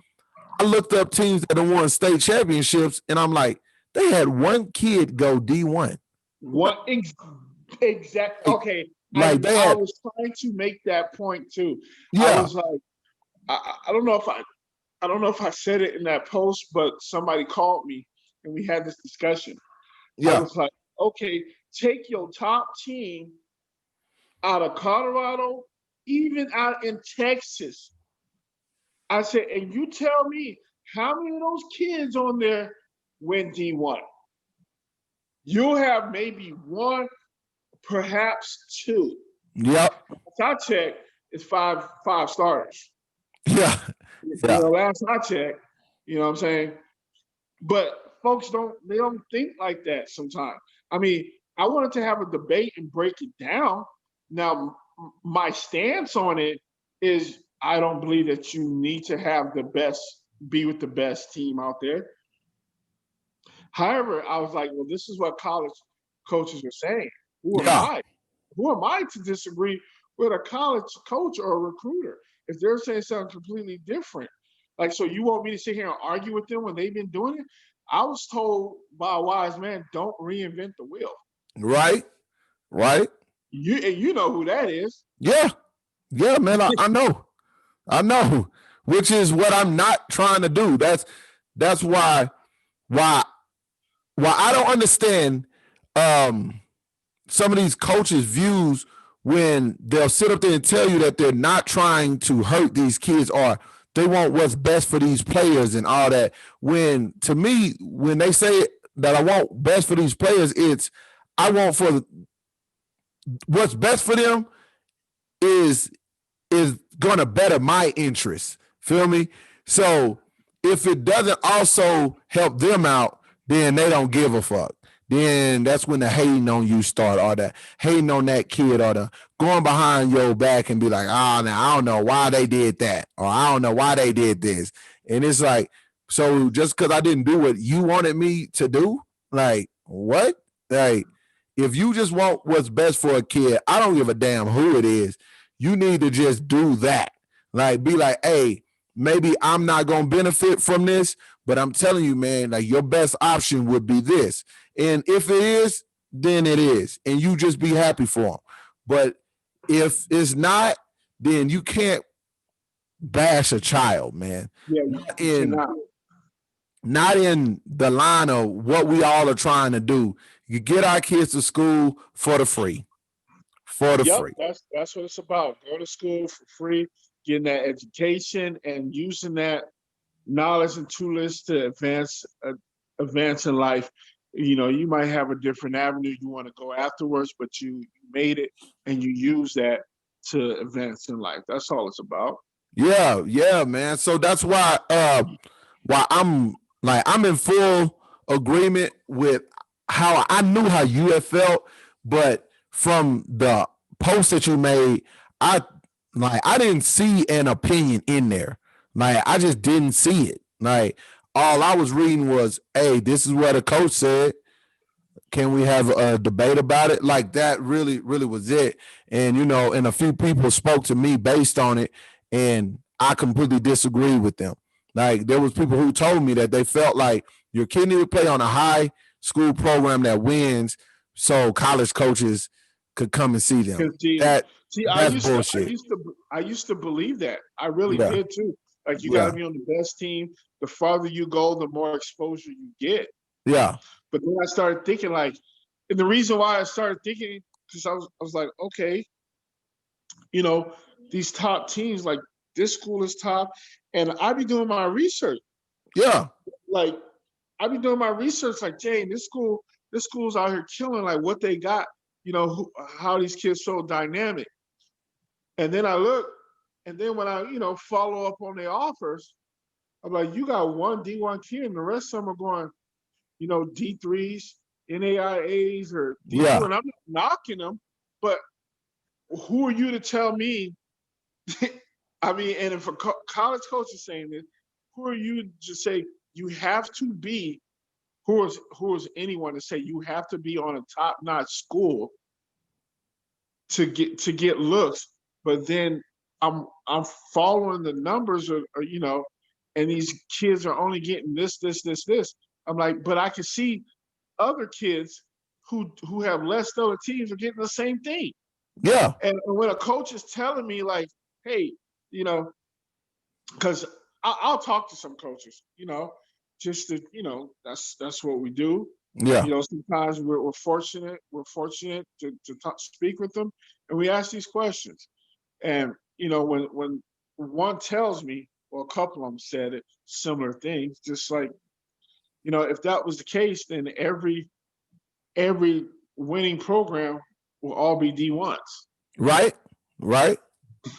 I looked up teams that have won state championships, and I'm like, they had one kid go D1. What exactly? Okay. Like I was trying to make that point too. Yeah. I was like, I don't know if I said it in that post, but somebody called me and we had this discussion. Yeah. I was like, okay, take your top team out of Colorado, even out in Texas. I said, and you tell me how many of those kids on there win D1. You'll have maybe 1, perhaps 2. Yep. I check, it's five starters. Yeah. Yeah. Last I checked, you know what I'm saying? But folks they don't think like that sometimes. I mean, I wanted to have a debate and break it down. Now, my stance on it is I don't believe that you need to have be with the best team out there. However, I was like, well, this is what college coaches are saying. Who am Yeah. I? Who am I to disagree with a college coach or a recruiter if they're saying something completely different? Like, so you want me to sit here and argue with them when they've been doing it? I was told by a wise man, don't reinvent the wheel. Right. Right. You know who that is. Yeah. Yeah, man. I know. I know. Which is what I'm not trying to do. That's why I don't understand some of these coaches' views when they'll sit up there and tell you that they're not trying to hurt these kids or they want what's best for these players and all that. When to me, when they say that I want best for these players, it's I want for what's best for them is going to better my interests. Feel me? So if it doesn't also help them out, then they don't give a fuck. Then that's when the hating on you start, or the hating on that kid, or the going behind your back and be like, oh, now I don't know why they did that, or I don't know why they did this. And it's like, so just because I didn't do what you wanted me to do, like, what? Like, if you just want what's best for a kid, I don't give a damn who it is. You need to just do that. Like, be like, hey, maybe I'm not going to benefit from this, but I'm telling you, man, like your best option would be this. And if it is, then it is. And you just be happy for them. But if it's not, then you can't bash a child, man. Yeah, Not you in cannot. not in the line of what we all are trying to do. You get our kids to school for the free. For the Yep, free. that's what it's about. Go to school for free, getting that education, and using that knowledge and tools to advance in life. You might have a different avenue you want to go afterwards, but you made it and you use that to advance in life. That's all it's about. Yeah, yeah, man. So that's why I'm in full agreement with how I knew how you had felt, but from the post that you made, I I didn't see an opinion in there. Like I just didn't see it. Like all I was reading was, hey, this is what a coach said. Can we have a debate about it? Like that really, really was it. And and a few people spoke to me based on it, and I completely disagree with them. Like there was people who told me that they felt like your kid need to play on a high school program that wins, so college coaches could come and see them. See, That see, that's bullshit. I used to believe that. I really Yeah, did too. Like you got to yeah, be on the best team. The farther you go, the more exposure you get. yeah, But then I started thinking like, and the reason why I started thinking because I was like, okay, you know, these top teams like this school is top, and I be doing my research. yeah, Like I be doing my research. Like, Jay, this school's out here killing. Like what they got. How these kids so dynamic. And then I look, and then when I follow up on their offers, I'm like, you got one D1 kid, and the rest of them are going D3s, NAIAs, or D2, yeah, and I'm not knocking them, but who are you to tell me? I mean, and if a college coach is saying this, who are you to say you have to be? Who is anyone to say you have to be on a top-notch school to get looks? But then I'm following the numbers, and these kids are only getting this. I'm like, but I can see other kids who have less stellar teams are getting the same thing. yeah, And when a coach is telling me like, hey, you know, because I'll talk to some coaches, just to, that's what we do. yeah. Sometimes we're fortunate to speak with them, and we ask these questions. And when one tells me, or a couple of them said it, similar things, just like, if that was the case, then every winning program will all be D1s, Right, right.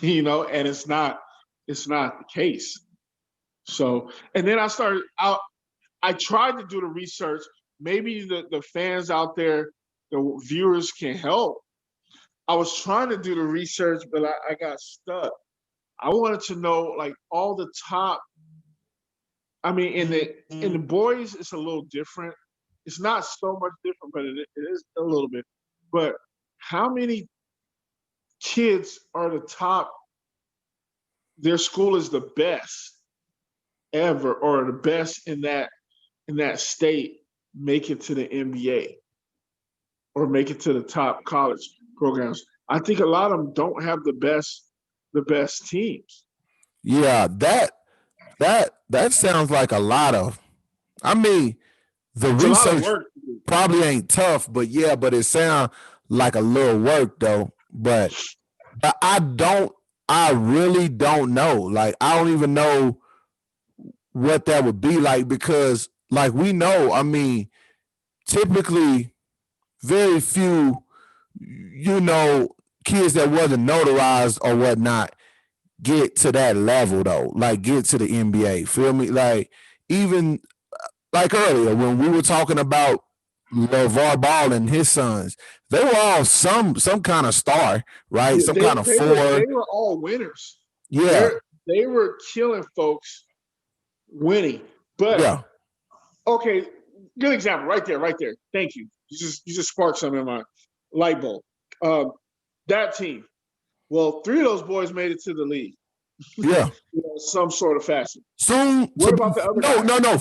and it's not. it's not the case. So, and then I tried to do the research. Maybe the fans out there, the viewers can help. I was trying to do the research, but I got stuck. I wanted to know like all the top. I mean, in the boys, it's a little different. It's not so much different, but it is a little bit. But how many kids are the top? Their school is the best ever, or the best in that state, make it to the NBA or make it to the top college programs. I think a lot of them don't have the best teams. Yeah, that sounds like a lot of. I mean, the It's a lot of research work to do. probably ain't tough, but yeah, but it sounds like a little work though. But I really don't know. Like I don't even know what that would be like because like we know, I mean, typically very few, kids that wasn't notarized or whatnot get to that level though. Like get to the NBA. Feel me? Like even like earlier when we were talking about LeVar Ball and his sons, they were all some kind of star, right? Yeah, Some they kind of they were four. they were all winners. Yeah, They were killing folks winning. But yeah, okay, good example right there, right there. Thank you. You just sparked something in my light bulb. Um, that team. Well, three of those boys made it to the league, yeah. some sort of fashion. Soon to What be about the other no, guys? no, no.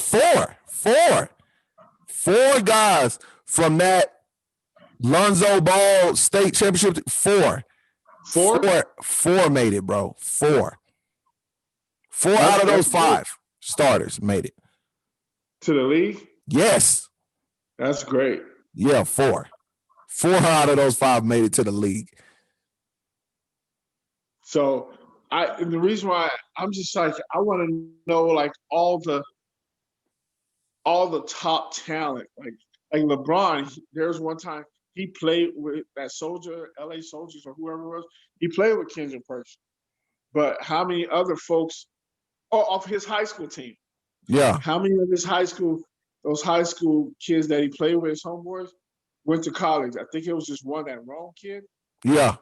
Four guys from that Lonzo Ball state championship. Four Four made it, bro. Four out of those that's great. five starters made it. To the league. Yes. That's great. Yeah, four. Four out of those five made it to the league. So and the reason why I'm just like I want to know like all the top talent. Like LeBron, there's one time he played with that soldier, LA Soldiers or whoever it was. He played with Kendrick Perkins. But how many other folks off his high school team? Yeah, How many of those high school kids that he played with, his homeboys, went to college? I think it was just one, that wrong kid. yeah.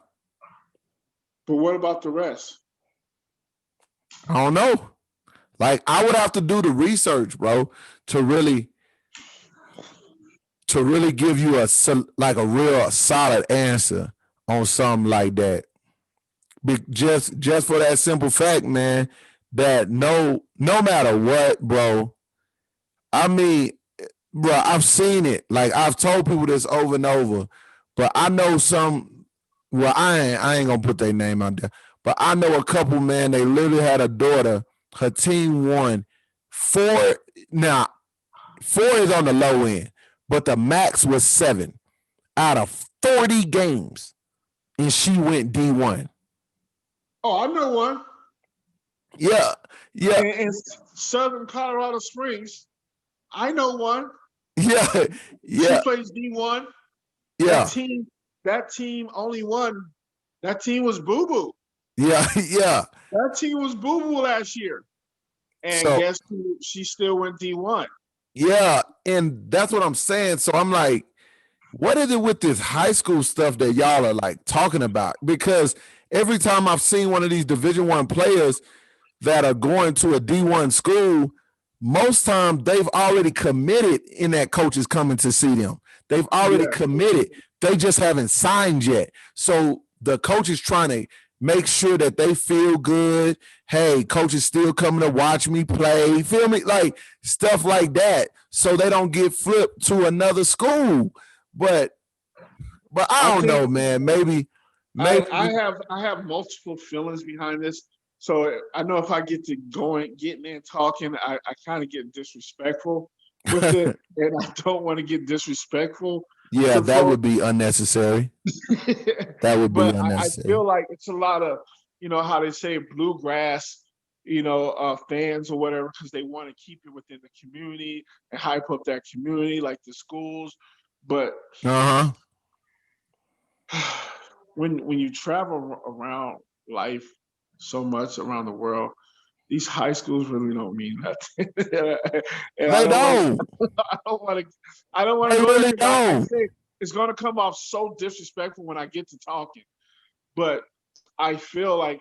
But what about the rest? I don't know. Like I would have to do the research, bro, to really give you like a real solid answer on something like that. Just for that simple fact, man, that no matter what, bro. I mean, bro, I've seen it. Like I've told people this over and over, but I know some. Well, I ain't gonna put their name out there, but I know a couple. Man, they literally had a daughter. Her team won four. Now, four is on the low end, but the max was 7 out of 40 games, and she went D1. Oh, I know one. Yeah, yeah, In Southern Colorado Springs, I know one. yeah, She yeah, plays D1. That yeah, team, that team only won. That team was Boo Boo. yeah, yeah. That team was Boo Boo last year. And So guess who? She still went D1. yeah, and that's what I'm saying. So I'm like, what is it with this high school stuff that y'all are like talking about? Because every time I've seen one of these Division 1 players that are going to a D1 school, most time they've already committed and that coach is coming to see them. They've already Yeah. committed. They just haven't signed yet. So the coach is trying to make sure that they feel good. Hey, coach is still coming to watch me play. Feel me? Like stuff like that. So they don't get flipped to another school. But I I don't think know, man. Maybe I have multiple feelings behind this. So I know if I get to getting in talking, I kind of get disrespectful with it, and I don't want to get disrespectful yeah, to that folks. would be unnecessary. That would be But I unnecessary. feel like it's a lot of, how they say bluegrass, fans or whatever, because they want to keep it within the community and hype up that community, like the schools. But Uh-huh. when you travel around life, so much around the world. These high schools really don't mean nothing, and They don't. I don't want to, I don't want They to go there really because I don't. say it's going to come off so disrespectful when I get to talking. But I feel like,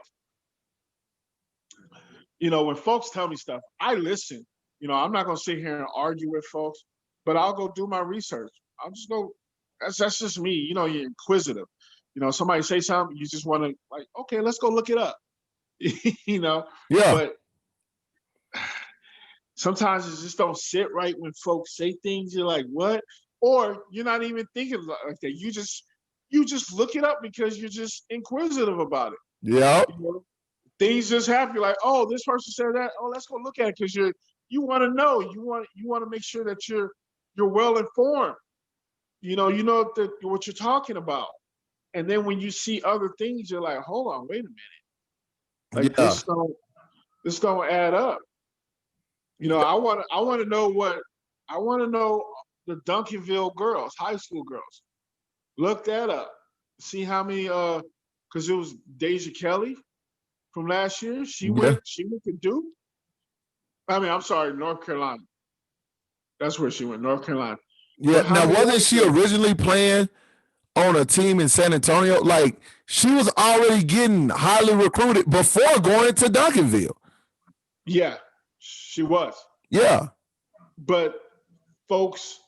when folks tell me stuff, I listen. I'm not going to sit here and argue with folks, but I'll go do my research. I'll just go. That's just me. You're inquisitive. Somebody say something, you just want to like, okay, let's go look it up. you know, Yeah. but sometimes it just don't sit right when folks say things. You're like, what? Or you're not even thinking like that. You just look it up because you're just inquisitive about it. Yep. Things just happen. You're like, oh, this person said that. Oh, let's go look at it because you want to know. You want to make sure that you're well informed. You know what you're talking about. And then when you see other things, you're like, hold on, wait a minute. Like Yeah. this don't add up. I want to know the Duncanville girls, high school girls. Look that up. See how many because it was Deja Kelly from last year. She Yeah. went to Duke. I mean, I'm sorry, North Carolina. That's where she went, North Carolina. Yeah. But how Now, many wasn't other she girls? originally playing on a team in San Antonio? Like, she was already getting highly recruited before going to Duncanville. Yeah, she was. Yeah. But folks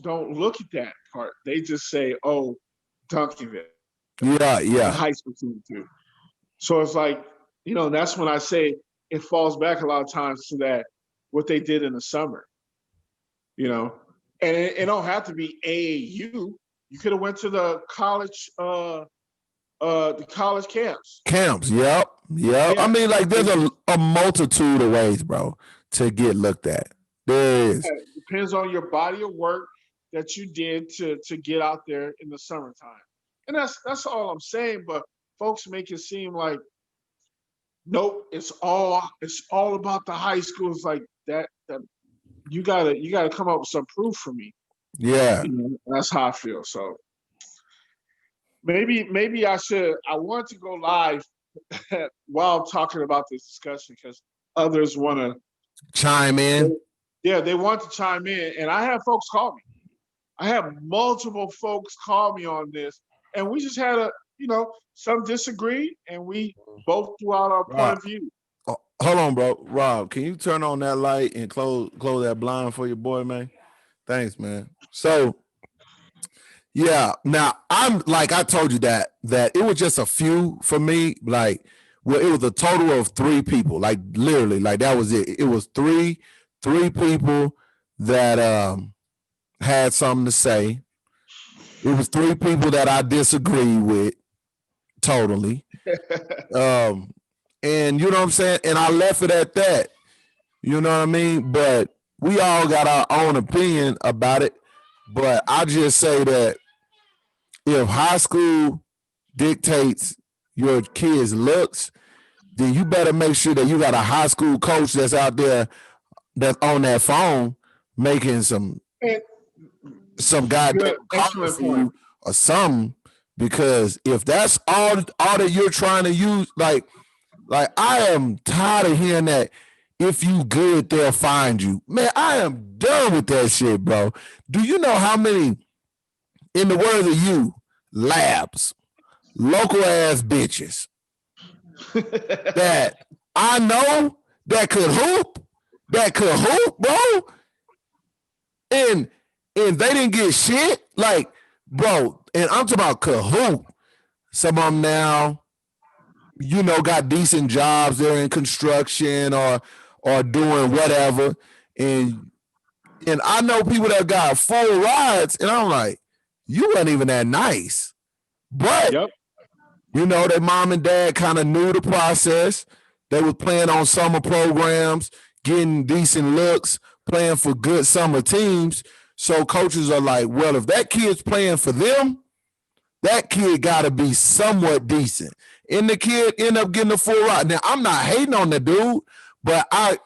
don't look at that part. They just say, "Oh, Duncanville, Yeah. the Yeah. high school team too." So it's like, that's when I say it falls back a lot of times to that what they did in the summer, you know, and it don't have to be AAU. You could have went to the college camps. Camps. Yep. Yep. I Yeah, mean, like, there's it a multitude of ways, bro, to get looked at. There is. depends on your body of work that you did to get out there in the summertime, and that's all I'm saying. But folks make it seem like nope, it's all about the high schools like that you gotta come up with some proof for me. Yeah. That's how I feel. So maybe I want to go live while talking about this discussion because others want to. Chime in. Yeah, they want to chime in, and I have folks call me. I have multiple folks call me on this, and we just had some disagreed, and we both threw out our point Rob, of view. hold on, bro. Rob, can you turn on that light and close that blind for your boy, man? Thanks, man. So, yeah. Now, I'm like I told you that it was just a few for me. Like, well, it was a total of 3 people. Like, literally, like that was it. It was three people that had something to say. It was 3 people that I disagree with totally. And you know what I'm saying? And I left it at that. You know what I mean? But we all got our own opinion about it. But I just say that if high school dictates your kids' looks, then you better make sure that you got a high school coach that's out there that's on that phone making some goddamn Good, call excellent for point. you or something. Because if that's all that you're trying to use, like I am tired of hearing that if you good, they'll find you. Man, I am done with that shit, bro. Do you know how many, in the words of you, labs, local ass bitches that I know that could hoop, bro, and they didn't get shit, like, bro, and I'm talking about could hoop. Some of them now, got decent jobs. They're in construction or doing whatever, and I know people that got full rides, and I'm like, you weren't even that nice, but Yep. their mom and dad kind of knew the process. They was playing on summer programs, getting decent looks, playing for good summer teams. So coaches are like, well, if that kid's playing for them, that kid got to be somewhat decent. And the kid end up getting a full ride. Now, I'm not hating on the dude, but I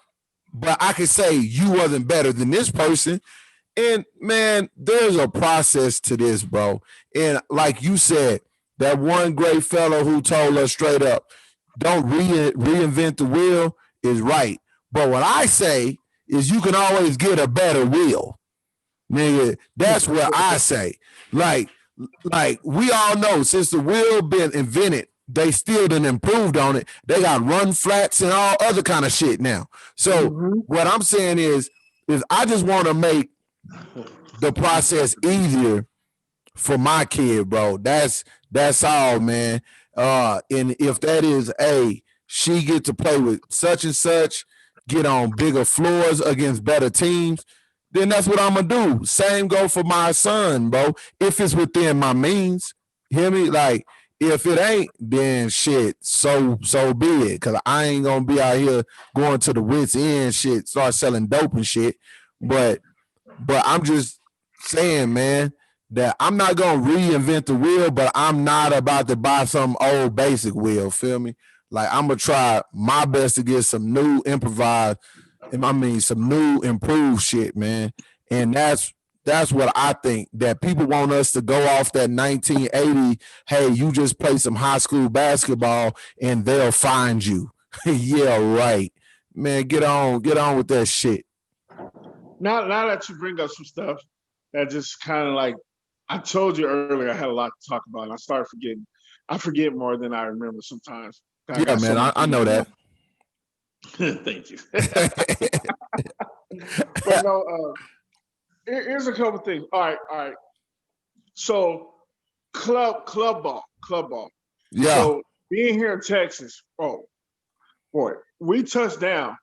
can say you wasn't better than this person. And man, there's a process to this, bro. And like you said, that one great fellow who told us straight up, don't reinvent the wheel is right. But what I say is you can always get a better wheel. Nigga, that's what I say. Like, like we all know since the wheel been invented, they still done improved on it. They got run flats and all other kind of shit now. So what I'm saying is I just want to make the process easier for my kid, bro. That's all, man. And if that is she get to play with such and such, get on bigger floors against better teams, then that's what I'm gonna do. Same go for my son, bro. If it's within my means, hear me? Like if it ain't, then shit, so be it. Cause I ain't gonna be out here going to the wits end shit, start selling dope and shit. But I'm just saying, man, that I'm not gonna reinvent the wheel, but I'm not about to buy some old basic wheel. Feel me? Like I'm gonna try my best to get some new improvised, some new improved shit, man. And that's what I think, that people want us to go off that 1980. Hey, you just play some high school basketball and they'll find you. Yeah, right, man. Get on with that shit. Now that you bring up some stuff that just kind of like, I told you earlier, I had a lot to talk about, and I started forgetting. I forget more than I remember sometimes. I Yeah, got so man. many I know that. Thank you. But no, here's a couple things. All right. So club ball. Yeah. So being here in Texas, oh boy, we touched down,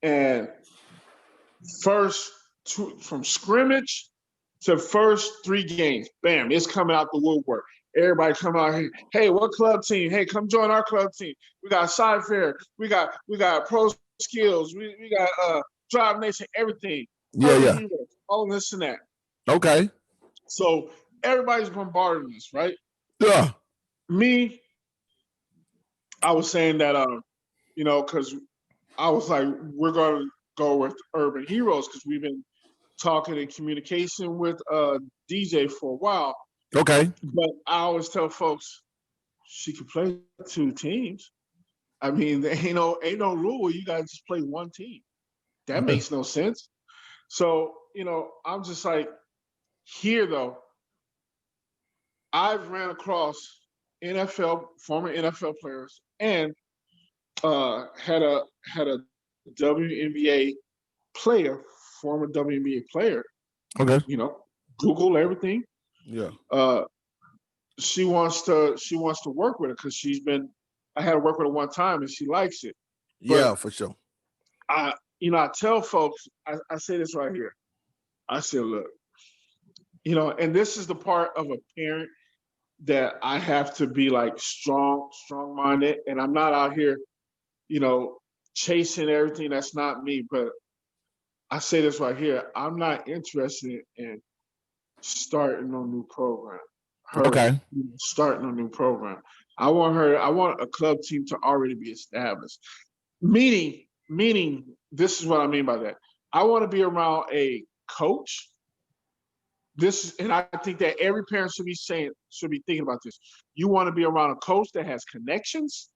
and from scrimmage to first 3 games, bam, it's coming out the woodwork. Everybody come out here. Hey, what club team? Hey, come join our club team. We got side fair. We got pro skills. We got Drive Nation, everything. Urban Yeah. Heroes, all this and that. Okay. So everybody's bombarding us, right? Yeah. Me, I was saying that because I was like, we're gonna go with Urban Heroes because we've been talking in communication with DJ for a while. Okay. But I always tell folks she could play 2 teams. I mean, there ain't no rule. You gotta just play 1 team. That makes no sense. So, I'm just like, here though, I've ran across former NFL players, and had a WNBA player, former WNBA player. Okay. Google everything. Yeah. She wants to work with her because I had to work with her one time and she likes it. But Yeah, for sure. I tell folks, I say this right here. I say, look, and this is the part of a parent that I have to be like strong-minded, and I'm not out here, chasing everything that's not me. But I say this right here. I'm not interested in starting a new program. Okay. Starting a new program. I want a club team to already be established. Meaning, this is what I mean by that. I want to be around a coach. And I think that every parent should be thinking about this. You want to be around a coach that has connections,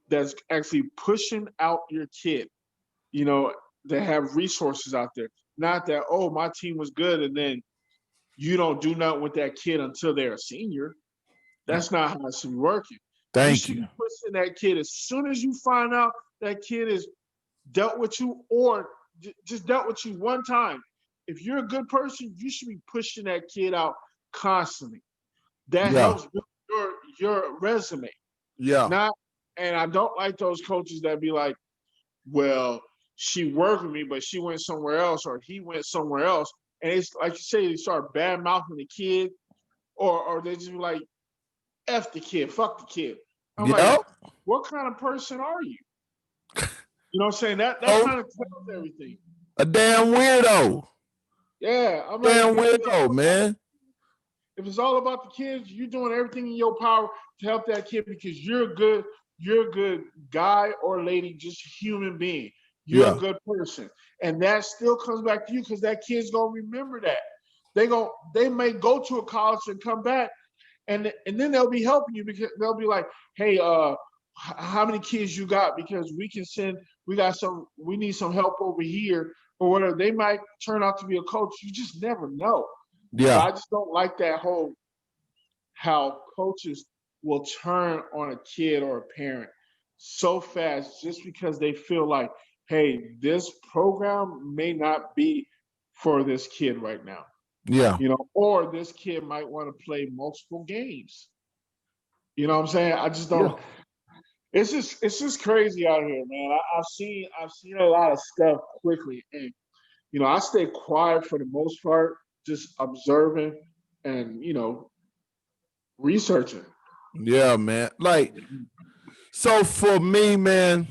that's actually pushing out your kid, that have resources out there. Not that, oh, my team was good, and then you don't do nothing with that kid until they're a senior. That's not how it should be working. You Thank should you. be pushing that kid as soon as you find out that kid has dealt with you or just dealt with you one time. If you're a good person, you should be pushing that kid out constantly. That Yeah. helps build your resume. Yeah. And I don't like those coaches that be like, well, she worked with me, but she went somewhere else, or he went somewhere else. And it's like you say, they start bad mouthing the kid, or they just be like, F the kid, fuck the kid. I'm like, Yep. what kind of person are you? You know what I'm saying? That Oh, kind of tells everything. a damn weirdo. Yeah, I'm like, Damn weirdo, man. if it's all about the kids, you're doing everything in your power to help that kid because you're a good guy or lady, just human being. You're a Yeah. good person. And that still comes back to you because that kid's gonna remember that. They may go to a college and come back, and then they'll be helping you because they'll be like, hey, how many kids you got, because we need some help over here or whatever. They might turn out to be a coach. You just never know. But Yeah. I just don't like that whole how coaches will turn on a kid or a parent so fast just because they feel like, hey, this program may not be for this kid right now, Yeah. or this kid might want to play multiple games. You know what I'm saying? I just Yeah. don't. It's just crazy out here, man. I've seen a lot of stuff quickly, and I stay quiet for the most part, just observing and researching. Yeah, man. Like, so for me, man,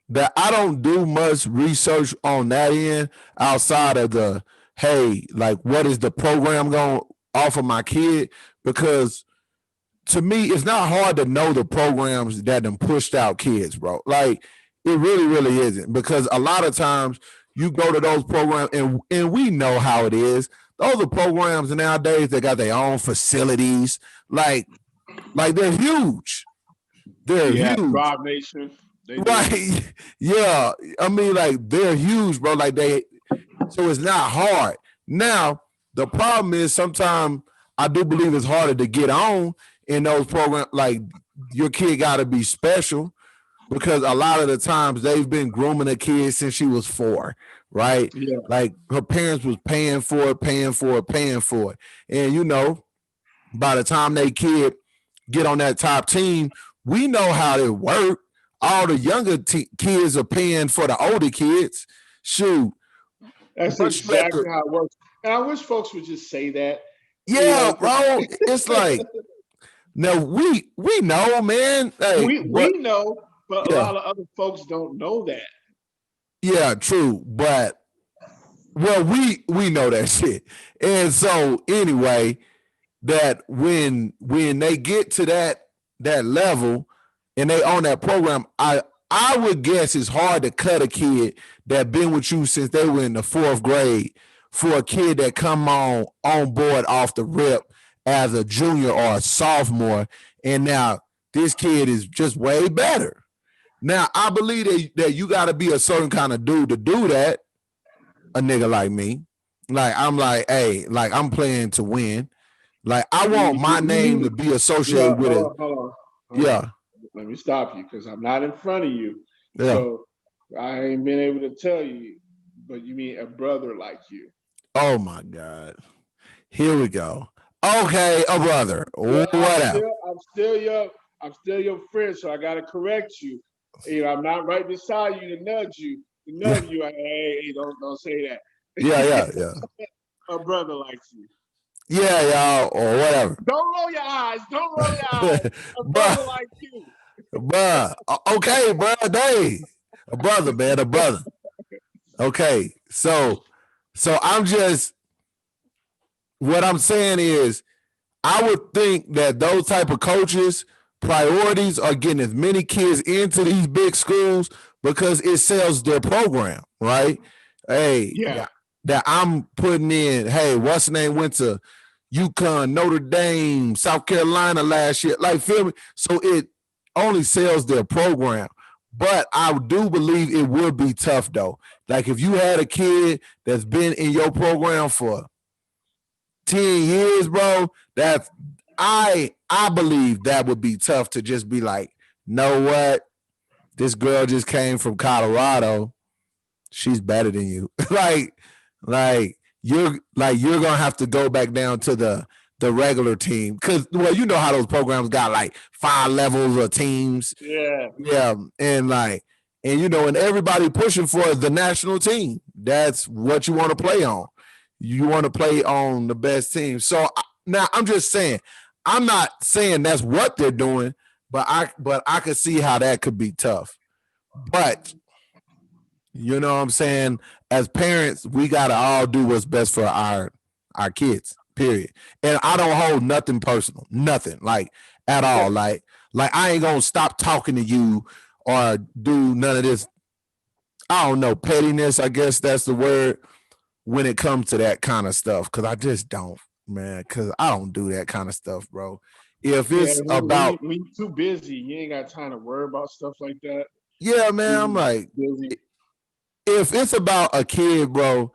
that I don't do much research on that end outside of the, hey, like, what is the program going to offer my kid? Because to me, it's not hard to know the programs that them pushed out kids, bro. Like, it really, really isn't. Because a lot of times you go to those programs, and we know how it is. Those are programs nowadays that got their own facilities. Like they're huge. They're Yeah, huge. Rob Nation, they do. Right. Yeah. I mean, like, they're huge, bro. So it's not hard. Now, the problem is sometimes I do believe it's harder to get on in those programs. Like, your kid got to be special because a lot of the times they've been grooming a kid since she was 4, right? Yeah, Like, her parents was paying for it, paying for it, paying for it. And, by the time they kid get on that top team, we know how it work. All the younger kids are paying for the older kids. Shoot, that's respect. exactly how it works. And I wish folks would just say that. You Yeah, know, bro. It's like, no, we know, man. Like, we but know, but a yeah, lot of other folks don't know that. yeah, true. But well, we know that shit. And so anyway, that when they get to that level and they on that program, I would guess it's hard to cut a kid that been with you since they were in the 4th grade for a kid that come on board off the rip as a junior or a sophomore, and now this kid is just way better. Now I believe that you got to be a certain kind of dude to do that. A nigga like me, like I'm like, hey, like I'm playing to win. Like, I want my You name need, to be associated with it. hold on. Yeah, Let me stop you because I'm not in front of you, yeah. so I ain't been able to tell you. But you mean a brother like you? Oh my God. Here we go. Okay, a brother. Yeah, Whatever. I'm still your friend, so I gotta correct you. I'm not right beside you to nudge you, Yeah, Hey, don't say yeah, that. yeah, yeah. A brother likes you. Yeah, y'all, or whatever. Don't roll your eyes. Don't roll your eyes. A bruh, brother like you. bruh. Okay, bruh. Dang. A brother, man, a brother. Okay. So I'm just what I'm saying is I would think that those type of coaches priorities are getting as many kids into these big schools because it sells their program, right? Hey, Yeah, that I'm putting in. Hey, what's the name went to UConn, Notre Dame, South Carolina last year. Like, feel me? So it only sells their program. But I do believe it would be tough though. Like, if you had a kid that's been in your program for 10 years, bro, that's I believe that would be tough to just be like, know what? This girl just came from Colorado. She's better than you. You're gonna have to go back down to the regular team. Cause well, you know how those programs got like 5 levels of teams. yeah. Yeah. And everybody pushing for the national team. That's what you want to play on. You want to play on the best team. So now I'm just saying, I'm not saying that's what they're doing, but I could see how that could be tough. But you know what I'm saying? As parents, we gotta all do what's best for our kids. Period. And I don't hold nothing personal, nothing like at all. Like I ain't gonna stop talking to you or do none of this. I don't know, pettiness. I guess that's the word when it comes to that kind of stuff. Cause I just don't, man. Cause I don't do that kind of stuff, bro. If Yeah, it's about, when you too busy, you ain't got time to worry about stuff like that. yeah, man, I'm You like, busy. if it's about a kid, bro,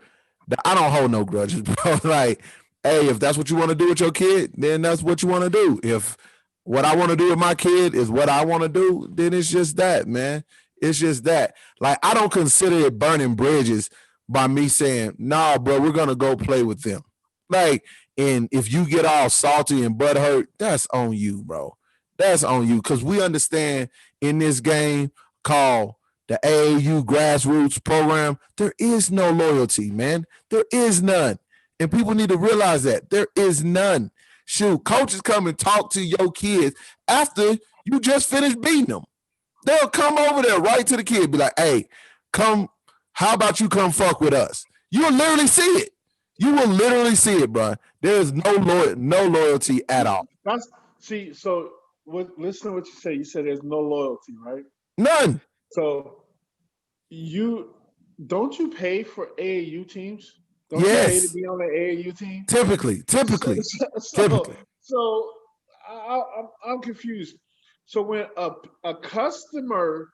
I don't hold no grudges, bro. Like, hey, if that's what you want to do with your kid, then that's what you want to do. If what I want to do with my kid is what I want to do, then it's just that, man. It's just that. Like, I don't consider it burning bridges by me saying, nah, bro, we're gonna go play with them. Like, and if you get all salty and butthurt, that's on you, bro. That's on you. Cause we understand in this game called the AAU grassroots program, there is no loyalty, man. There is none. And people need to realize that there is none. Shoot, coaches come and talk to your kids after you just finished beating them. They'll come over there right to the kid, be like, hey, come, how about you come fuck with us? You'll literally see it. You will literally see it, bro. There is no loyalty at all. That's see. So listen to what you say. You said there's no loyalty, right? None. So you don't you pay for AAU teams? Don't you pay to Yes. be on the AAU team? Typically, So typically, so, typically. so I'm confused. So when a customer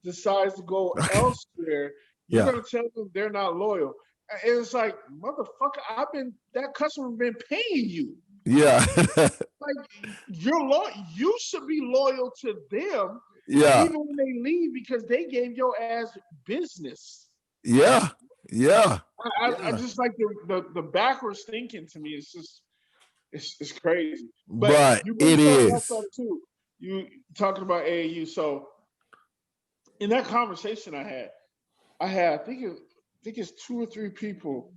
decides to go elsewhere, you're Yeah. gonna tell them they're not loyal. And it's like, motherfucker, that customer been paying you. Yeah. Like you should be loyal to them yeah. even when they leave because they gave your ass business. Yeah. Yeah. I Yeah. just like the backwards thinking to me. It's just it's crazy. But But you bring it something else is. up too. You talking about AAU. So in that conversation I had I think it's two or three people,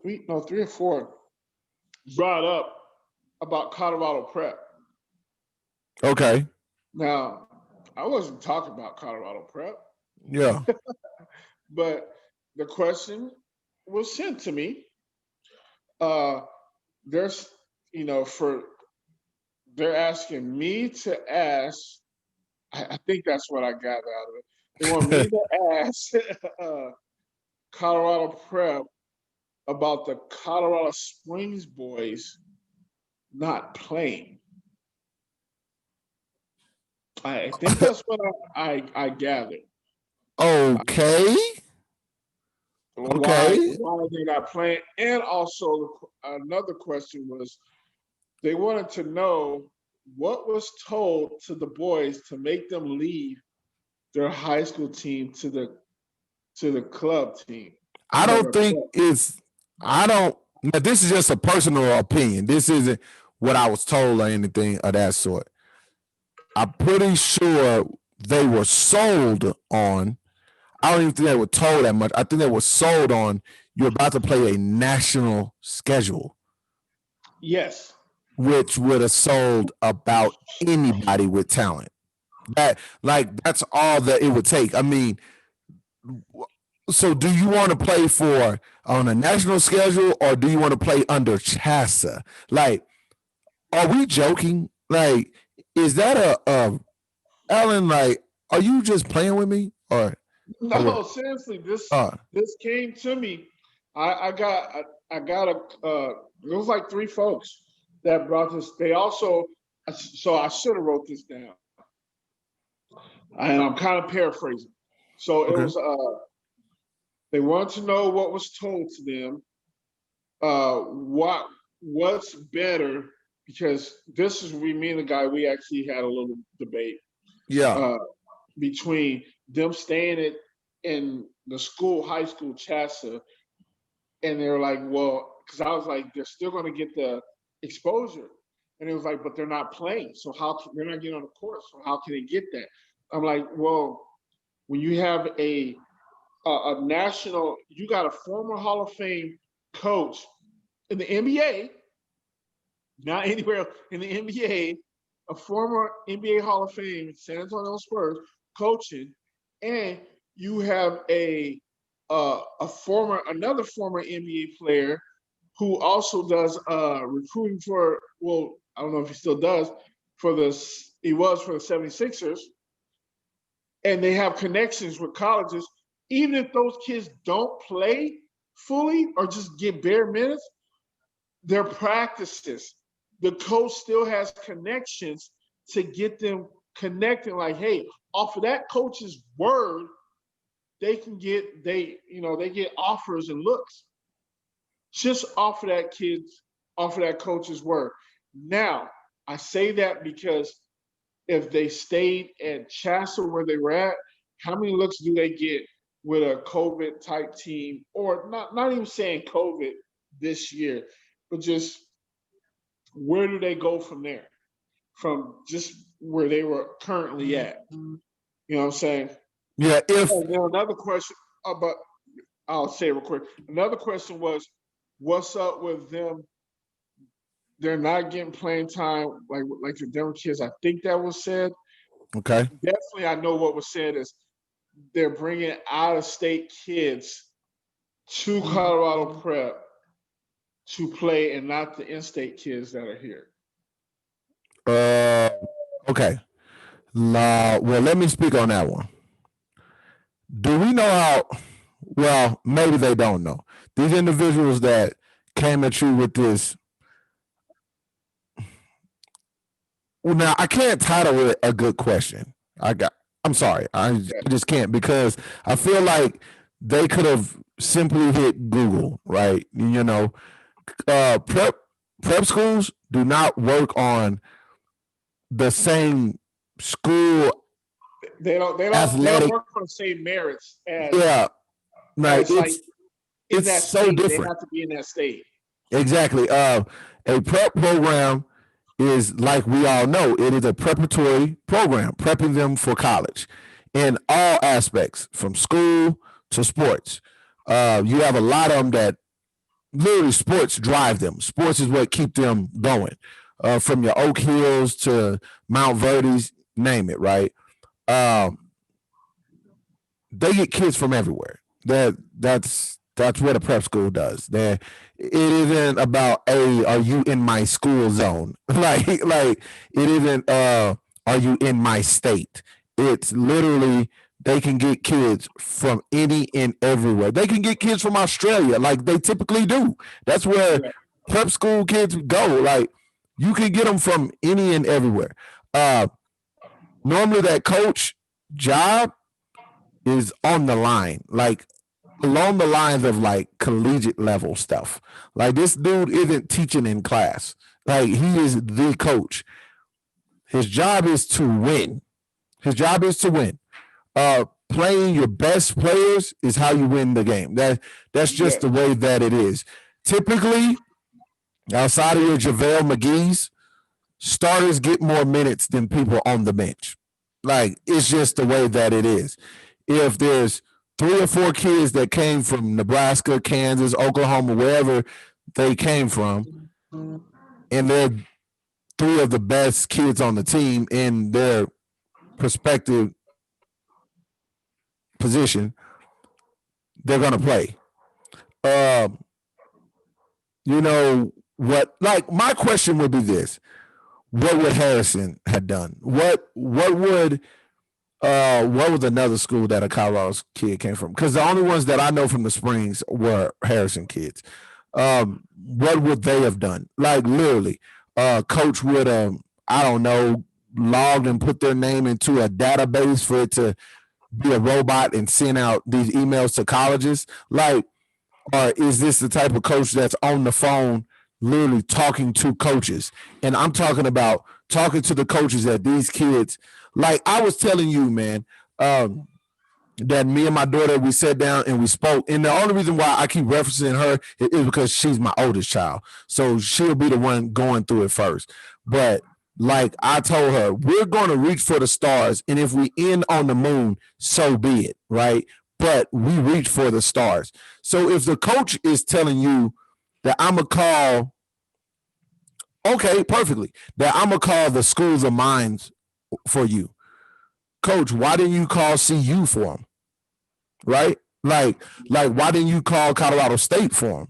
three or four brought up about Colorado Prep. Okay. Now, I wasn't talking about Colorado Prep, Yeah. but the question was sent to me. Uh, there's, for they're asking me to ask. I think that's what I gather out of it. They want me to ask Colorado Prep about the Colorado Springs boys not playing. I think that's what I gathered. okay. Okay. Why are they not playing? And also another question was they wanted to know what was told to the boys to make them leave their high school team to the club team. I don't think it's, I don't, now this is just a personal opinion. This isn't what I was told or anything of that sort. I'm pretty sure they were sold on, I don't even think they were told that much. I think they were sold on you're about to play a national schedule, Yes. which would have sold about anybody with talent. That's all that it would take. I mean, so do you want to play for on a national schedule or do you want to play under Chassa? Like, are we joking? Like, is that a Alan? Like, are you just playing with me or No, what? seriously, this Uh, this came to me. I got a it was like three folks that brought this. They also so I should have wrote this down. And I'm kind of paraphrasing. So it okay. was they wanted to know what was told to them, what's better, because this is me and the guy, we actually had a little debate Yeah. uh, between them staying in the school, high school Chassa, and they were like, well, because I was like, they're still going to get the exposure, and it was like, but they're not playing, so they're not getting on the court, so how can they get that? I'm like, well, when you have a national, you got a former Hall of Fame coach in the NBA, not anywhere else, in the NBA, a former NBA Hall of Fame, San Antonio Spurs coaching, and you have another former NBA player who also does recruiting for, well, I don't know if he still does, he was for the 76ers, and they have connections with colleges. Even if those kids don't play fully or just get bare minutes, their practices, the coach still has connections to get them connecting. Like, hey, off of that coach's word, they get offers and looks just off of that coach's word. Now, I say that because if they stayed at Chassa where they were at, how many looks do they get with a COVID type team, or not even saying COVID this year, but just where do they go from there? From just where they were currently at. You know what I'm saying? Yeah. Now another question, but I'll say it real quick. Another question was, what's up with them? They're not getting playing time like the Denver kids. I think that was said. Okay. Definitely, I know what was said is they're bringing out of state kids to Colorado Prep to play, and not the in-state kids that are here. Okay. Well, let me speak on that one. Do we know how? Well, maybe they don't know. These individuals that came at you with this. Well, now I can't title it a good question. I'm sorry. I just can't, because I feel like they could have simply hit Google, right? Prep schools do not work on the same school. They don't work on the same merits as right. It's so state. different. They have to be in that state. Exactly. A prep program is, like we all know, it is a preparatory program, prepping them for college in all aspects, from school to sports. You have a lot of them that literally sports drive them. Sports is what keep them going. From your Oak Hills to Mount Verdes, name it, right? They get kids from everywhere. That's what a prep school does. It isn't about, are you in my school zone? like it isn't are you in my state? It's literally, they can get kids from any and everywhere. They can get kids from Australia, like they typically do. That's where prep school kids go. Like, you can get them from any and everywhere. Normally that coach job is on the line, like along the lines of like collegiate level stuff. Like, this dude isn't teaching in class. Like, he is the coach. His job is to win. Playing your best players is how you win the game. That's just the way that it is. Typically, outside of your JaVale McGee's, starters get more minutes than people on the bench. Like, it's just the way that it is. If there's 3 or 4 kids that came from Nebraska, Kansas, Oklahoma, wherever they came from, and they're 3 of the best kids on the team in their prospective position, they're going to play. What? Like, my question would be this: what would Harrison have done? What was another school that a Colorado kid came from? Because the only ones that I know from the Springs were Harrison kids. What would they have done? Like, literally, coach would have, I don't know, logged and put their name into a database for it to be a robot and send out these emails to colleges. Like, or is this the type of coach that's on the phone literally talking to coaches? And I'm talking about talking to the coaches that these kids, like I was telling you, man, that me and my daughter, we sat down and we spoke. And the only reason why I keep referencing her is because she's my oldest child. So she'll be the one going through it first. But like I told her, we're going to reach for the stars. And if we end on the moon, so be it, right? But we reach for the stars. So if the coach is telling you that I'm going to call, okay, perfectly, that I'm going to call the schools of mines for you. Coach, why didn't you call CU for him? Right? Like, why didn't you call Colorado State for him?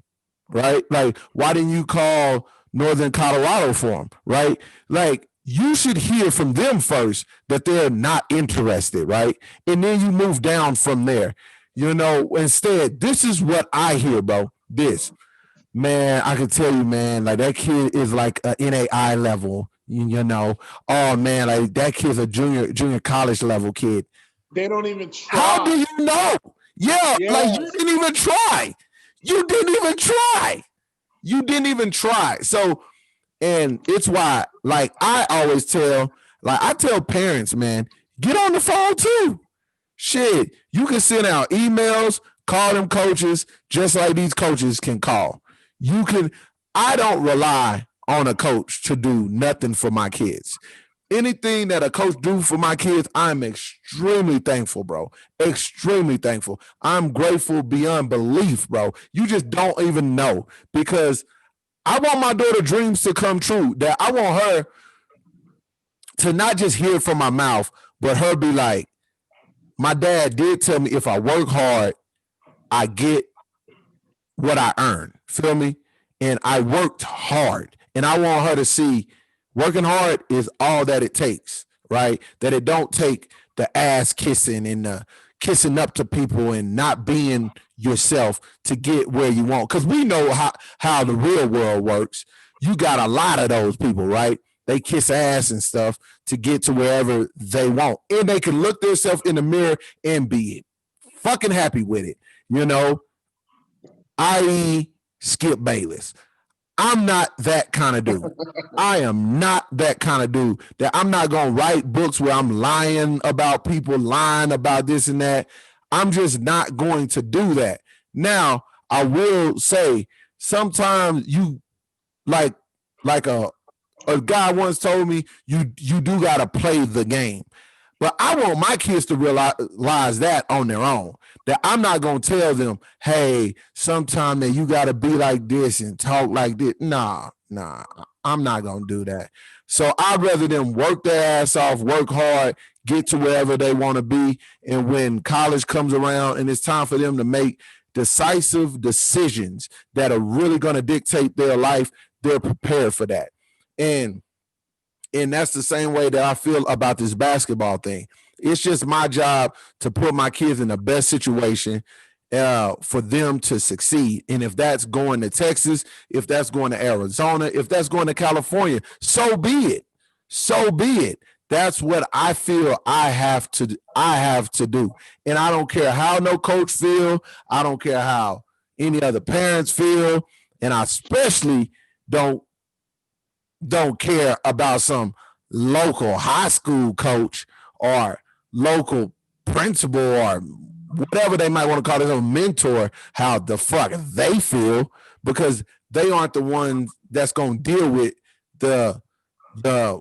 Right? Like, why didn't you call Northern Colorado for him? Right? Like, you should hear from them first that they're not interested, right? And then you move down from there. Instead, this is what I hear, bro. This. Man, I can tell you, man, like that kid is like a NAI level, you know. Oh man, like that kid's a junior college level kid. They don't even How do try. you know? Yeah, like you Yes. didn't even try. You didn't even try. You didn't even try. So, and it's why, like I always tell, like I tell parents, man, get on the phone too. Shit, you can send out emails, call them coaches, just like these coaches can call. You can. I don't rely on a coach to do nothing for my kids. Anything that a coach do for my kids, I'm extremely thankful, bro. Extremely thankful. I'm grateful beyond belief, bro. You just don't even know because I want my daughter's dreams to come true. That I want her to not just hear it from my mouth, but her be like, my dad did tell me if I work hard, I get what I earn. Feel me? And I worked hard. And I want her to see working hard is all that it takes, right? That it don't take the ass kissing and the kissing up to people and not being yourself to get where you want. Because we know how the real world works. You got a lot of those people, right? They kiss ass and stuff to get to wherever they want. And they can look themselves in the mirror and be fucking happy with it, you know, i.e., Skip Bayless. I'm not that kind of dude. I am not that kind of dude that I'm not going to write books where I'm lying about people, lying about this and that. I'm just not going to do that. Now, I will say sometimes you like a guy once told me you do got to play the game. But I want my kids to realize that on their own. That I'm not gonna tell them, hey, sometime that you gotta be like this and talk like this. Nah, I'm not gonna do that. So I'd rather them work their ass off, work hard, get to wherever they want to be. And when college comes around and it's time for them to make decisive decisions that are really gonna dictate their life, they're prepared for that. And that's the same way that I feel about this basketball thing. It's just my job to put my kids in the best situation for them to succeed. And if that's going to Texas, if that's going to Arizona, if that's going to California, so be it. So be it. That's what I feel I have to do. And I don't care how no coach feel. I don't care how any other parents feel. And I especially don't care about some local high school coach or local principal or whatever they might want to call it, a mentor, how the fuck they feel, because they aren't the ones that's going to deal with the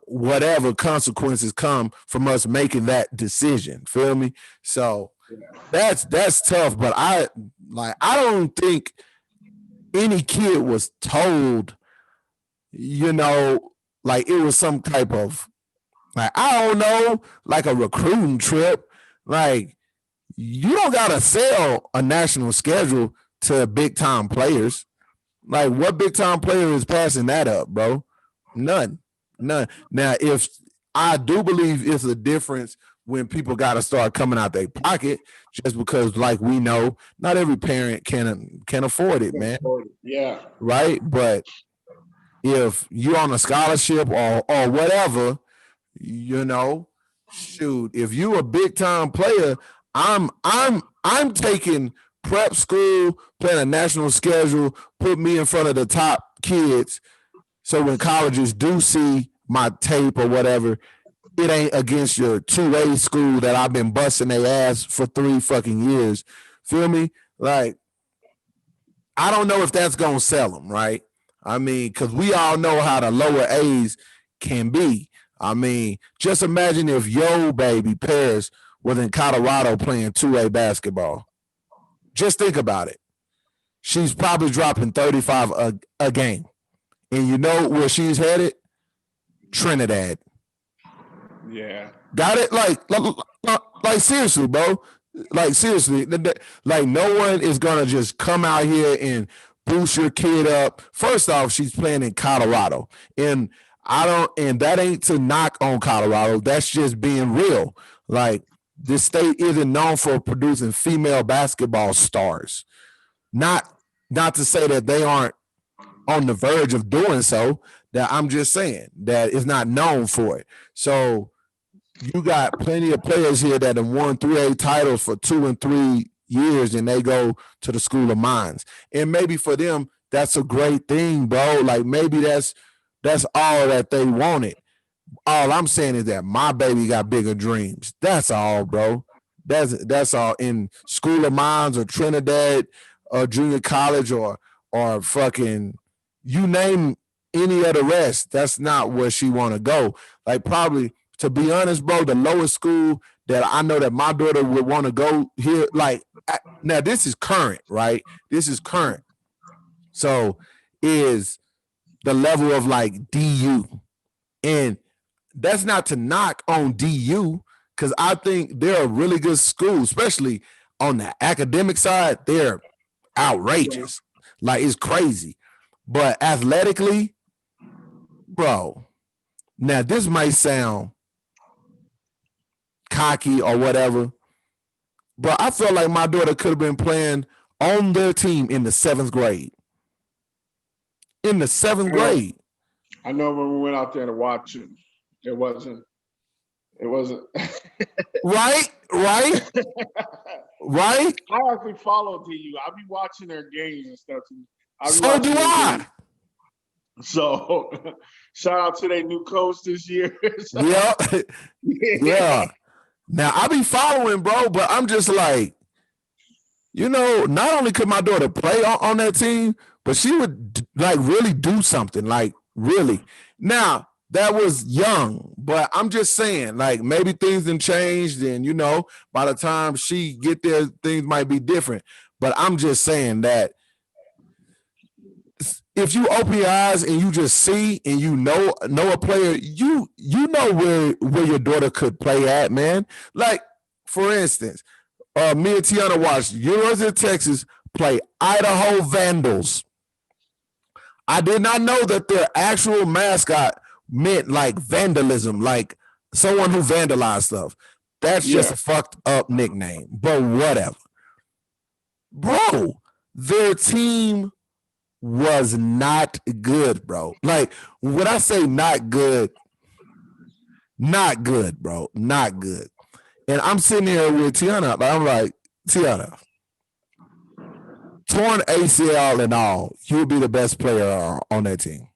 whatever consequences come from us making that decision. Feel me? So that's tough, but I don't think any kid was told, you know, like it was some type of, like, I don't know, like a recruiting trip. Like, you don't gotta sell a national schedule to big time players. Like, what big time player is passing that up, bro? None. Now, if I do believe it's a difference when people got to start coming out their pocket, just because, like we know, not every parent can afford it, man. Yeah. Right, but if you're on a scholarship or whatever, you know, shoot, if you a big time player, I'm taking prep school, playing a national schedule, put me in front of the top kids. So when colleges do see my tape or whatever, it ain't against your 2A school that I've been busting their ass for 3 fucking years. Feel me? Like, I don't know if that's going to sell them, right? I mean, because we all know how the lower A's can be. I mean, just imagine if Yo Baby Paris was in Colorado playing 2A basketball. Just think about it. She's probably dropping 35 a game. And you know where she's headed? Trinidad. Yeah. Got it? Like seriously, bro. Like seriously, like no one is gonna just come out here and boost your kid up. First off, she's playing in Colorado, and that ain't to knock on Colorado. That's just being real. Like, this state isn't known for producing female basketball stars. Not to say that they aren't on the verge of doing so. That I'm just saying that it's not known for it. So you got plenty of players here that have won 3A titles for 2 and 3 years, and they go to the School of Mines. And maybe for them, that's a great thing, bro. Like maybe that's all that they wanted. All I'm saying is that my baby got bigger dreams. That's all, bro. That's all. In School of Mines or Trinidad or junior college or fucking you name any of the rest. That's not where she want to go. Like probably, to be honest, bro, the lowest school that I know that my daughter would want to go here. Like now, this is current, right? This is current. So is the level of like DU, and that's not to knock on DU because I think they're a really good school, especially on the academic side. They're outrageous. Like it's crazy. But athletically, bro, now this might sound cocky or whatever, but I felt like my daughter could have been playing on their team in the 7th grade. In the 7th grade. I know when we went out there to watch it, it wasn't. Right? Right? I actually follow DU. I'll be watching their games and stuff. So do I. So shout out to their new coach this year. Yeah. Yeah. Now I be following, bro, but I'm just like, not only could my daughter play on that team, but she would like really do something, like really. Now that was young, but I'm just saying, like maybe things have changed, and by the time she get there, things might be different. But I'm just saying that if you open your eyes and you just see and know a player, you know where your daughter could play at, man. Like for instance, me and Tiana watched University of Texas play Idaho Vandals. I did not know that their actual mascot meant like vandalism, like someone who vandalized stuff. That's just a fucked up nickname, but whatever. Bro, their team was not good, bro. Like when I say not good, bro, not good. And I'm sitting here with Tiana. I'm like, Tiana, torn ACL and all, you'll be the best player on that team.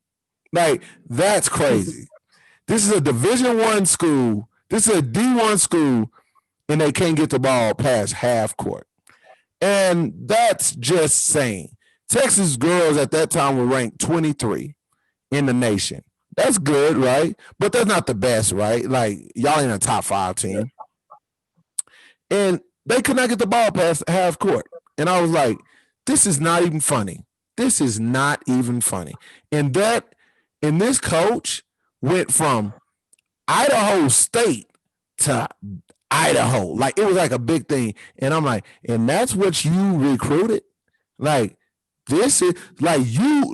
Like that's crazy. This is a Division I school. This is a D1 school, and they can't get the ball past half court. And that's just saying. Texas girls at that time were ranked 23 in the nation. That's good, right? But that's not the best, right? Like, y'all ain't a top 5 team. And they could not get the ball past half court. And I was like, this is not even funny. This is not even funny. And this coach went from Idaho State to Idaho. Like, it was like a big thing. And I'm like, and that's what you recruited? Like, this is you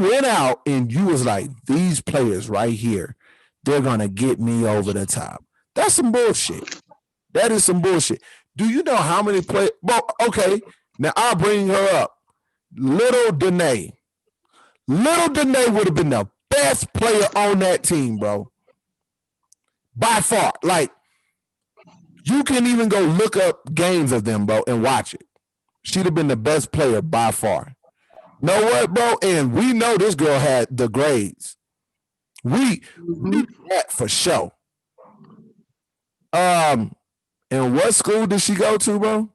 went out and you was like, these players right here, they're gonna get me over the top. That's some bullshit. That is some bullshit. Do you know how many players? Well, okay, now I'll bring her up. Little Danae. Little Danae would have been the best player on that team, bro. By far. Like, you can even go look up games of them, bro, and watch it. She'd have been the best player by far. Know what, bro? And we know this girl had the grades. We knew that for sure. And what school did she go to, bro?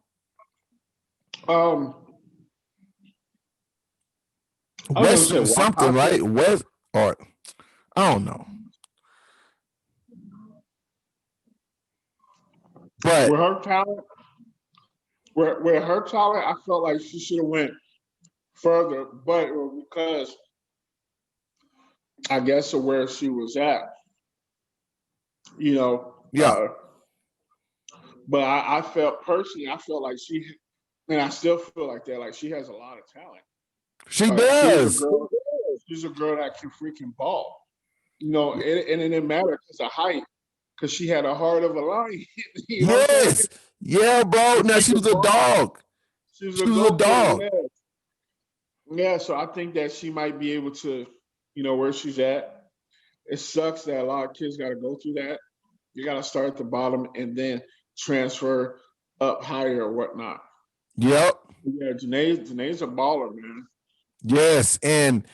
West something, right? West or I don't know. But with her talent, I felt like she should have went further, but because I guess of where she was at, Yeah. But I felt like she, and I still feel like that. Like she has a lot of talent. She does. She's a girl that can freaking ball. And it didn't matter because of height, because she had a heart of a lion. Yes. Yeah, bro. Now she was a dog. She was a dog. Yeah, so I think that she might be able to, where she's at. It sucks that a lot of kids got to go through that. You got to start at the bottom and then transfer up higher or whatnot. Yep. Yeah, Janae's a baller, man. Yes, and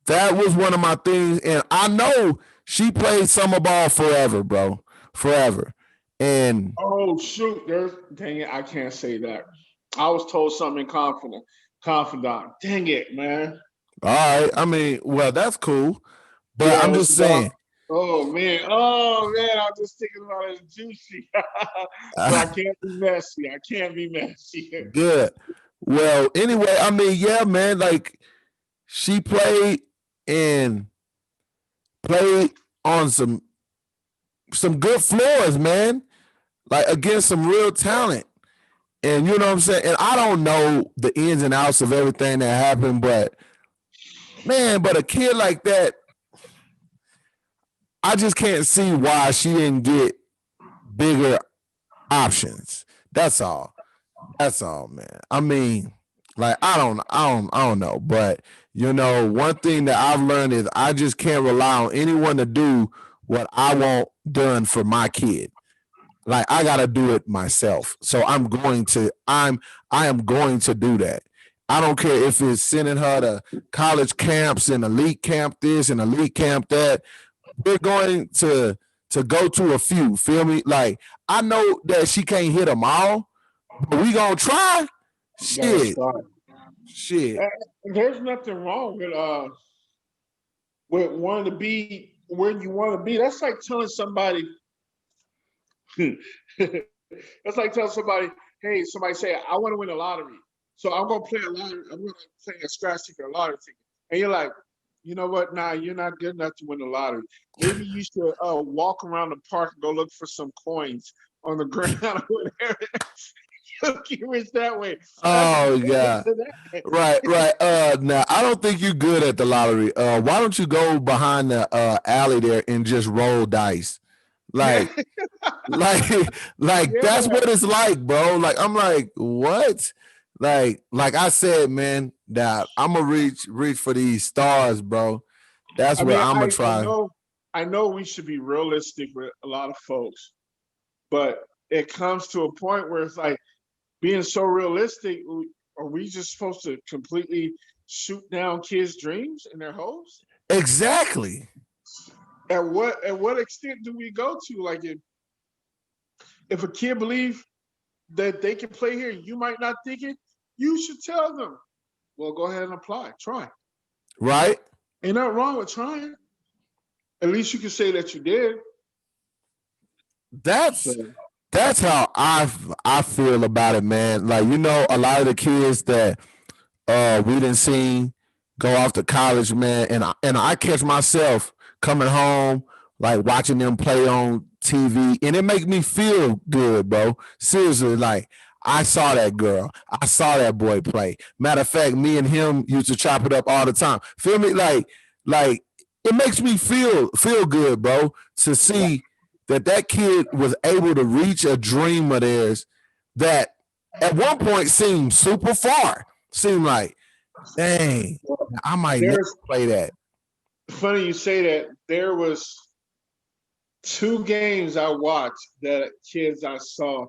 that was one of my things. And I know she played summer ball forever, bro, forever. And Oh shoot, dang it, I can't say that. I was told something confidant. Dang it, man. all right, I mean, well, that's cool, but Yeah, I'm it was just about. saying. Oh man, I'm just thinking about it juicy. But I can't be messy. I can't be messy. Good. Well, anyway, I mean, yeah, man, like she and played on some good floors, man. Like against some real talent. And you know what I'm saying? And I don't know the ins and outs of everything that happened, but man, but a kid like that, I just can't see why she didn't get bigger options. That's all. That's all, man. I mean, like I don't know, but one thing that I've learned is I just can't rely on anyone to do what I want done for my kid. Like I gotta do it myself. So I am going to do that. I don't care if it's sending her to college camps and elite camp this and elite camp that. We're going to go to a few. Feel me? Like I know that she can't hit them all, but we gonna try. Gotta Shit, start. shit. There's nothing wrong with wanting to be where you want to be. That's like telling somebody. That's like telling somebody, hey, somebody say, I want to win a lottery. So I'm gonna play a lottery, I'm gonna play a scratch ticket, a lottery ticket. And you're like, you know what? Nah, you're not good enough to win the lottery. Maybe you should walk around the park and go look for some coins on the ground or whatever. You'll get rich that way. That's Oh yeah. that. Right, right. Now I don't think you're good at the lottery. Why don't you go behind the alley there and just roll dice? Yeah, Like, like, like that's yeah. what it's like, bro. Like I'm like, what? Like I said, man, that I'm gonna reach for these stars, bro. That's I what mean, I'm gonna I try. know I know we should be realistic with a lot of folks, but it comes to a point where it's like being so realistic. Are we just supposed to completely shoot down kids' dreams and their hopes? Exactly. At what extent do we go to? Like if a kid believes that they can play here, you might not think it. You should tell them. Well, go ahead and apply. Try. Right. Ain't nothing wrong with trying. At least you can say that you did. That's So that's how I feel about it, man. Like a lot of the kids that we didn't see go off to college, man, and I catch myself coming home like watching them play on TV, and it makes me feel good, bro. Seriously, like I saw that girl, I saw that boy play. Matter of fact, me and him used to chop it up all the time. Feel me? Like it makes me feel good, bro, to see that kid was able to reach a dream of theirs that at one point seemed super far. Seemed like, dang, I might never there's play that. funny you say that. There was two games I watched that kids I saw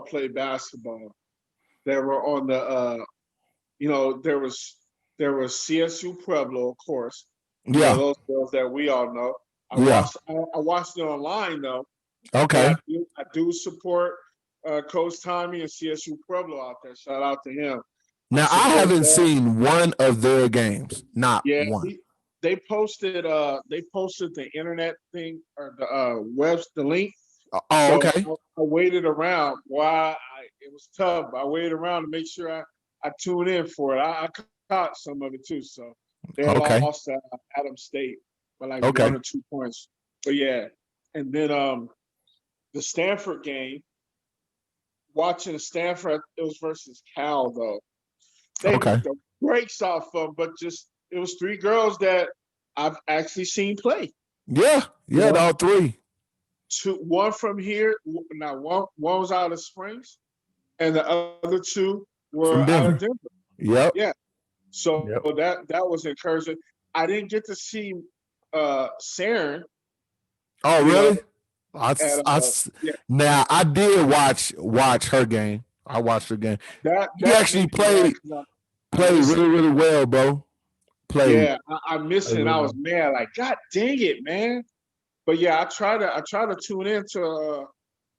play basketball that were on the there was CSU Pueblo, of course. Yeah, Those girls that we all know. I yeah. watched I watched it online though, but Okay. I do support Coach Tommy and CSU Pueblo out there. Shout out to him. I Now I support haven't that. seen one of their games. Not Yeah, one. they posted the internet thing or the link. Oh, So okay. I waited around. It was tough. But I waited around to make sure I tuned in for it. I caught some of it too. So they Okay. lost Adams State by like Okay. 1 or 2 points. But yeah, and then the Stanford game. Watching Stanford, it was versus Cal though. They Okay. beat the brakes off of, but just it was three girls that I've actually seen play. Yeah. You Yeah. know, All three one from here. Now one was out of Springs, and the other two were from out of Denver. Denver. Yep. Yeah. So Yep. that was encouraging. I didn't get to see Saren, Oh, you know, really? I, at yeah, now I did watch her game. I watched her game. He that actually made me mad played because I played miss really it. really well, bro. Played, Yeah, I miss played it. And really I was well. mad, like, God dang it, man. But yeah, I try to tune into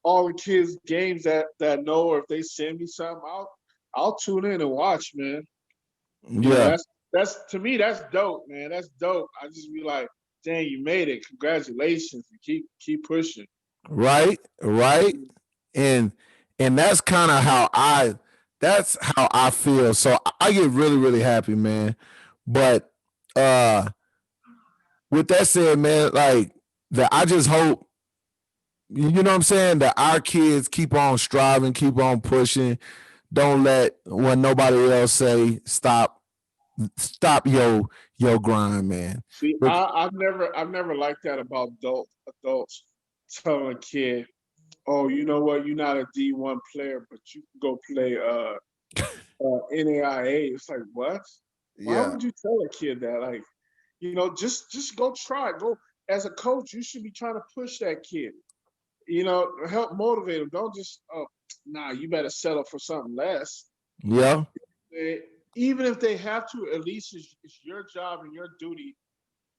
all the kids' games that know, or if they send me something, I'll tune in and watch, man. You know, Yeah. that's to me, that's dope, man. That's dope. I just be like, dang, you made it. Congratulations. And keep pushing. Right. Right. And that's kind of how I feel. So I get really really happy, man. But uh with that said, man, like that, I just hope, you know what I'm saying, that our kids keep on striving, keep on pushing. Don't let when nobody else say stop your grind, man. See, But I've never liked that about adults telling a kid, oh, you know what, you're not a D1 player, but you can go play NAIA. It's like, what? Why yeah, would you tell a kid that? Like, just go try it. Go, as a coach, you should be trying to push that kid. Help motivate them. Don't just, oh, nah, you better settle for something less. yeah, Eh, Even if they have to, at least it's your job and your duty.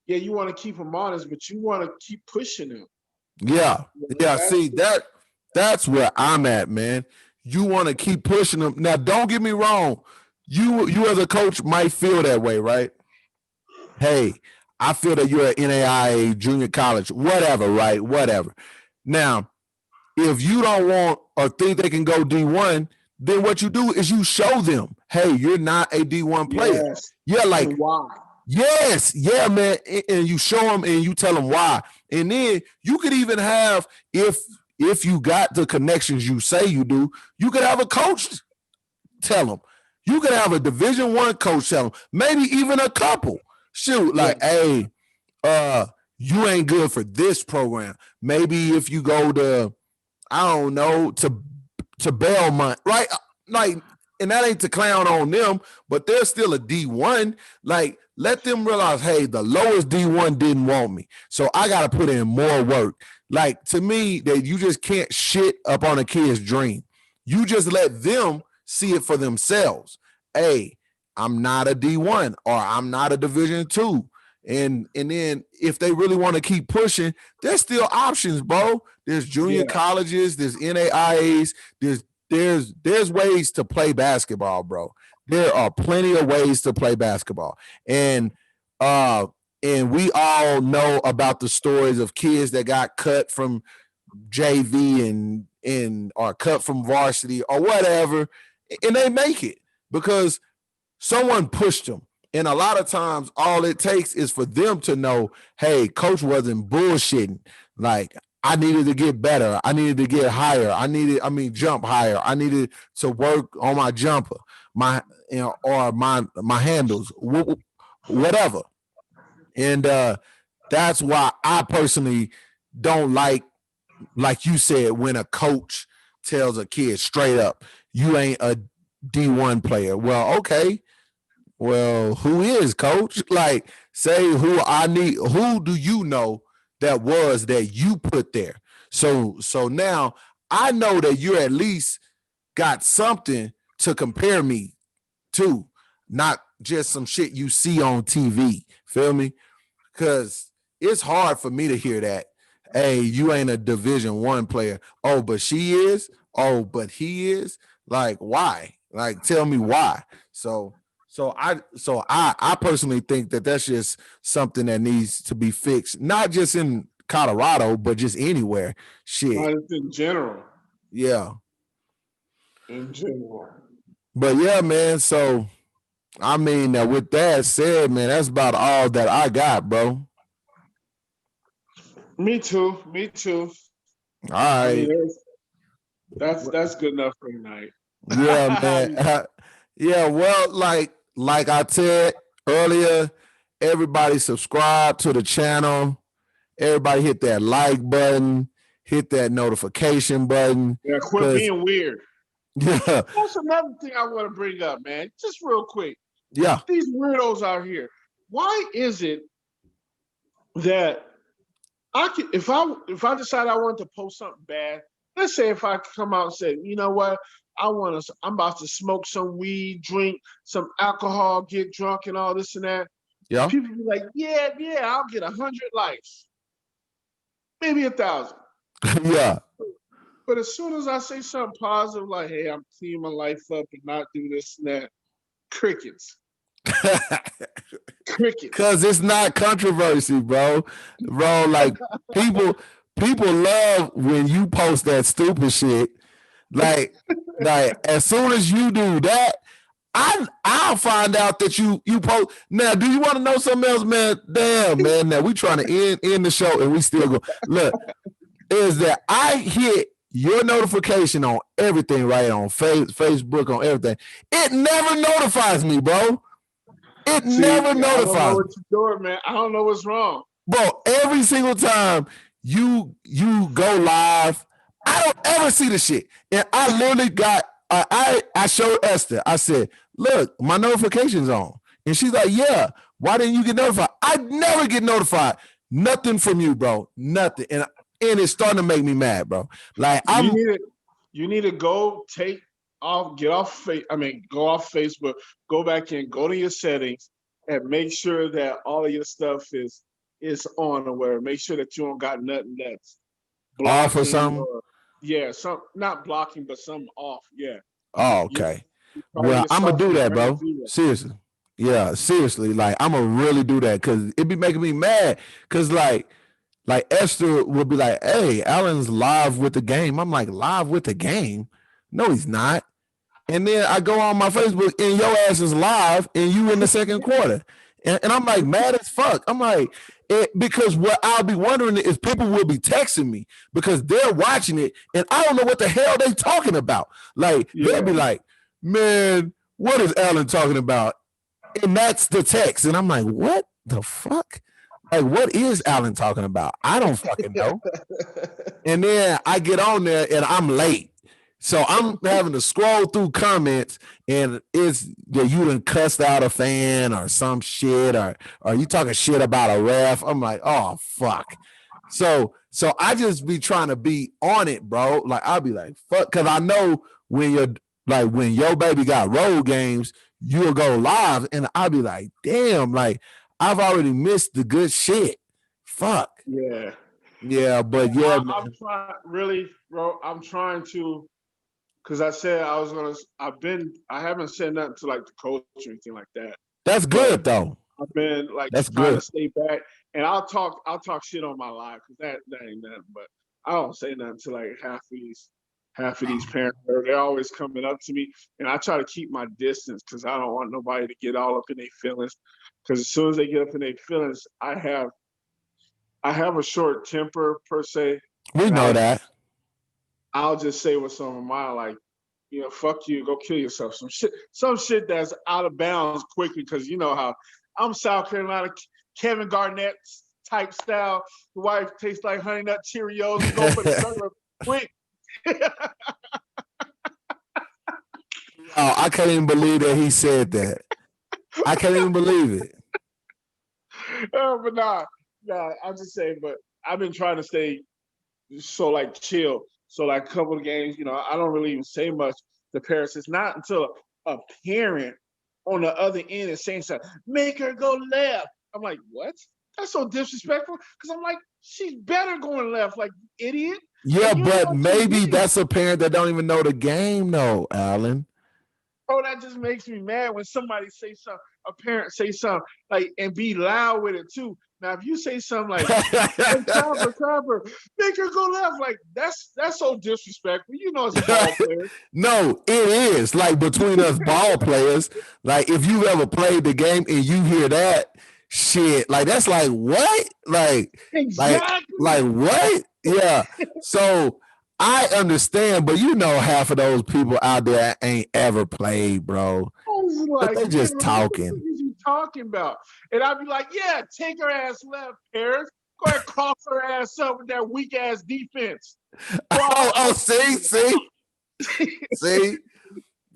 Yeah, you want to keep them honest, but you want to keep pushing them. yeah, yeah. That's See, that's where I'm at, man. You want to keep pushing them. Now, don't get me wrong. You as a coach might feel that way, right? Hey, I feel that you're an NAIA junior college, whatever, right? Whatever. Now, if you don't want or think they can go D1, then what you do is you show them, hey, you're not a D1 player. yes. Yeah, like, And why? yes, yeah, man. And you show them and you tell them why. And then you could even have, if you got the connections you say you do, you could have a coach tell them. You could have a Division I coach tell them, maybe even a couple. Shoot, Yeah, like, hey, you ain't good for this program. Maybe if you go to, I don't know, to Belmont, right? Like, and that ain't to clown on them, but they're still a D1. Like, let them realize, hey, the lowest D1 didn't want me, so I got to put in more work. Like, to me, that you just can't shit up on a kid's dream. You just let them see it for themselves. Hey, I'm not a D1 or I'm not a Division II. And then if they really want to keep pushing, there's still options, bro. There's junior yeah, colleges, there's NAIAs, there's ways to play basketball, bro. There are plenty of ways to play basketball. And uh and we all know about the stories of kids that got cut from JV and or cut from varsity or whatever, and they make it because someone pushed them. And a lot of times, all it takes is for them to know, hey, coach wasn't bullshitting. Like, I needed to get better. I needed to get higher. Jump higher. I needed to work on my jumper, or my handles, whatever. And that's why I personally don't like you said, when a coach tells a kid straight up, you ain't a D1 player. Well, okay, well, who is coach? Like, say who I need. Who do you know that you put there? So now I know that you at least got something to compare me to, not just some shit you see on TV. Feel me? Because it's hard for me to hear that. Hey, you ain't a Division I player. Oh, but she is. Oh, but he is. Like, why? Like, tell me why. So I personally think that that's just something that needs to be fixed, not just in Colorado, but just anywhere. Shit, just in general. yeah. In general. But yeah, man. So I mean, with that said, man, that's about all that I got, bro. Me too. Me too. All I mean, right. that's good enough for tonight. Yeah, man. Yeah, well, like I said earlier, everybody subscribe to the channel. Everybody hit that like button, hit that notification button. Yeah, quit Cause being weird. yeah, That's another thing I want to bring up, man. Just real quick. Yeah. These weirdos out here. Why is it that if I decide I want to post something bad, let's say if I come out and say, you know what, I'm about to smoke some weed, drink some alcohol, get drunk, and all this and that. Yeah. People be like, yeah, I'll get 100 likes, maybe 1,000. Yeah. But as soon as I say something positive, like, hey, I'm cleaning my life up and not do this and that, crickets. Crickets. Cause it's not controversy, bro. Bro, like people love when you post that stupid shit. Like as soon as you do that, I'll find out that you post. Now, do you want to know something else, man? Damn, man. Now we trying to end the show and we still go. Look, is that I hit your notification on everything, right? On Facebook, on everything. It never notifies me, bro. It never I don't know notifies me. what you're doing, man. I don't know what's wrong. Bro, every single time you go live, I don't ever see the shit. And I literally got I showed Esther. I said, look, my notification's on. And she's like, yeah, why didn't you get notified? I never get notified. Nothing from you, bro. Nothing. And it's starting to make me mad, bro. Like you need to go go off Facebook, go back in, go to your settings, and make sure that all of your stuff is on or where. Make sure that you don't got nothing that's blocking off or something. some not blocking, but some off. Yeah. Oh, okay. Well, I'm gonna do that, bro. Seriously. Yeah, seriously. Like I'm gonna really do that because it be making me mad. Cause like Esther would be like, hey, Allen's live with the game. I'm like, live with the game? No, he's not. And then I go on my Facebook and your ass is live and you in the second quarter. And I'm like mad as fuck. I'm like, because what I'll be wondering is people will be texting me because they're watching it and I don't know what the hell they talking about. Like they'll be like, man, what is Allen talking about? And that's the text. And I'm like, what the fuck? Like, what is Allen talking about? I don't fucking know. And then I get on there and I'm late. So I'm having to scroll through comments and it's that you done cussed out a fan or some shit or you talking shit about a ref. I'm like, oh fuck. So I just be trying to be on it, bro. Like I'll be like, fuck, because I know when your baby got road games, you'll go live and I'll be like, damn, like I've already missed the good shit. Fuck. Yeah. Yeah, but yeah, man. I'm trying really, bro. I'm trying to, because I said I was gonna. I haven't said nothing to like the coach or anything like that. That's good though. I've been like that's trying good to stay back, and I'll talk shit on my live because that ain't nothing. But I don't say nothing to like half of these parents. They're always coming up to me, and I try to keep my distance because I don't want nobody to get all up in their feelings. Because as soon as they get up in their feelings, I have a short temper per se. We know that. I'll just say what's on my mind, like, you know, fuck you, go kill yourself. Some shit that's out of bounds quickly, because you know how I'm South Carolina, Kevin Garnett type style. The wife tastes like Honey Nut Cheerios. And go for the burger quick. Oh, I can't even believe that he said that. I can't even believe it. But nah, I'm just saying. But I've been trying to stay so like chill. So like a couple of games, you know, I don't really even say much to parents. It's not until a parent on the other end is saying something, make her go left. I'm like, what? That's so disrespectful. Because I'm like, she's better going left, like idiot. Yeah, but maybe that's a parent that don't even know the game, though, Allen. Oh, that just makes me mad when somebody say something, a parent say something like, and be loud with it too. Now, if you say something like, hey, Copper, make her go left, like that's so disrespectful. You know, as a ball player. No, it is like between us ball players. Like if you ever played the game and you hear that shit, like that's like what, like exactly, like what? Yeah. So I understand, but you know, half of those people out there ain't ever played, bro. Like, they're just talking. What are you talking about? And I'd be like, yeah, take her ass left, Paris. Go ahead, cross her ass up with that weak ass defense. See.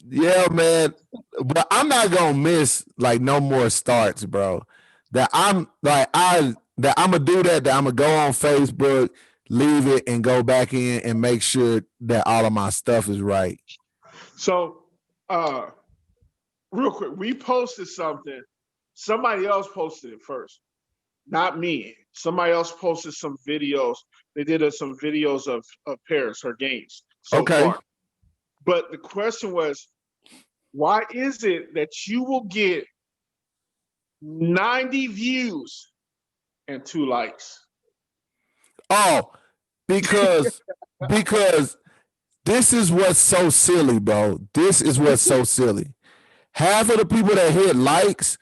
Yeah, man. But I'm not gonna miss like no more starts, bro. That I'm like that I'm gonna do that. That I'm gonna go on Facebook, leave it, and go back in and make sure that all of my stuff is right. So, uh, real quick, we posted something. Somebody else posted it first, not me. Somebody else posted some videos. They did some videos of Paris, her games so Okay. far. But the question was, why is it that you will get 90 views and 2 likes? Oh, because because this is what's so silly, bro. This is what's so silly. Half of the people that hit likes,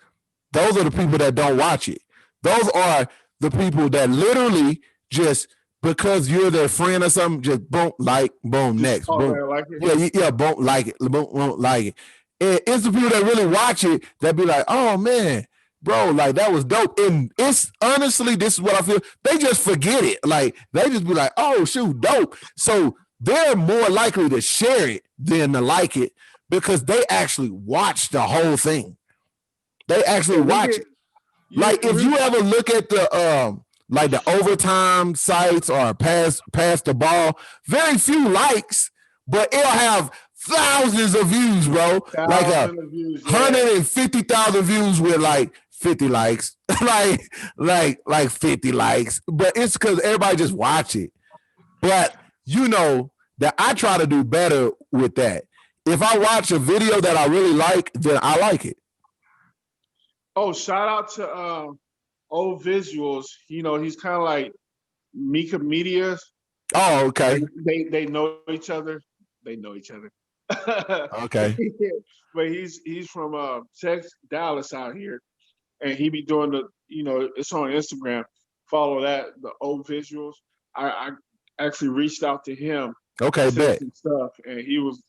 those are the people that don't watch it. Those are the people that literally just because you're their friend or something, just boom, like, boom, Just next, oh boom. man, I like it. Yeah, boom, like it, boom, like it. And it's the people that really watch it that be like, oh man, bro, like that was dope. And it's honestly, this is what I feel. They just forget it. Like they just be like, oh shoot, dope. So they're more likely to share it than to like it because they actually watch the whole thing. They actually Yeah, we watch get it. Like if you ever look at the like the overtime sites or pass the ball, very few likes, but it'll have thousands of views, bro. Like a thousand of views. Yeah, 150,000 views with like 50 likes, like 50 likes. But it's because everybody just watch it. But you know that I try to do better with that. If I watch a video that I really like, then I like it. oh, shout out to old visuals. You know, he's kind of like Mika Medias. Oh, They, okay. they know each other. They know each other. Okay. But he's from Texas, Dallas out here, and he be doing the it's on Instagram. Follow that the old visuals. I actually reached out to him and Okay, sent bet. some stuff, and he was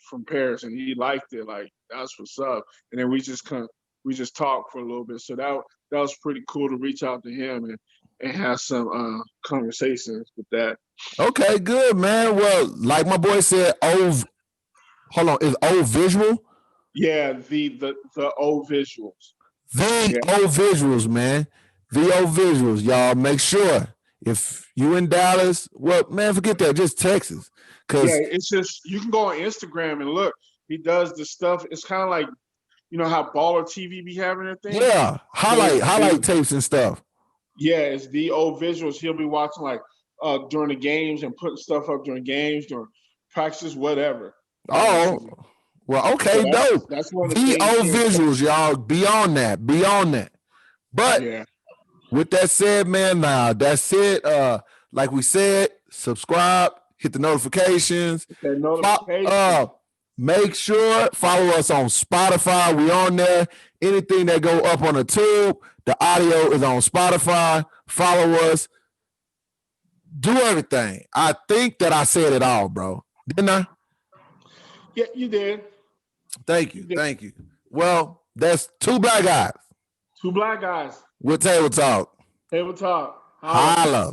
from Paris, and he liked it. Like that's what's up. And then we just talked for a little bit. So that was pretty cool to reach out to him and have some conversations with that. Okay, good, man. Well, like my boy said, hold on, is old visual? Yeah, the old visuals. The Yeah, old visuals, man. The old visuals, y'all. Make sure if you in Dallas, well, man, forget that. Just Texas, yeah. cause It's just you can go on Instagram and look. He does the stuff. It's kind of like how Baller TV be having their thing, yeah, but it's highlight tapes and stuff. it's the old visuals. He'll be watching like during the games and putting stuff up during games, during practices, whatever. Oh, So well, so okay, dope. that's one of the The things old here in visuals, Texas. y'all. Beyond that, beyond that. But Yeah, with that said, man, now that's it. Like we said, subscribe, hit the notifications. that Fo- notification. Uh, make sure follow us on Spotify. We on there. Anything that go up on the tube, the audio is on Spotify. Follow us. Do everything. I think that I said it all, bro. Didn't I? Yeah, you did. Thank You you. did. Thank you. Well, that's two black guys Two black guys. with table talk. Table talk. Holla. Holla.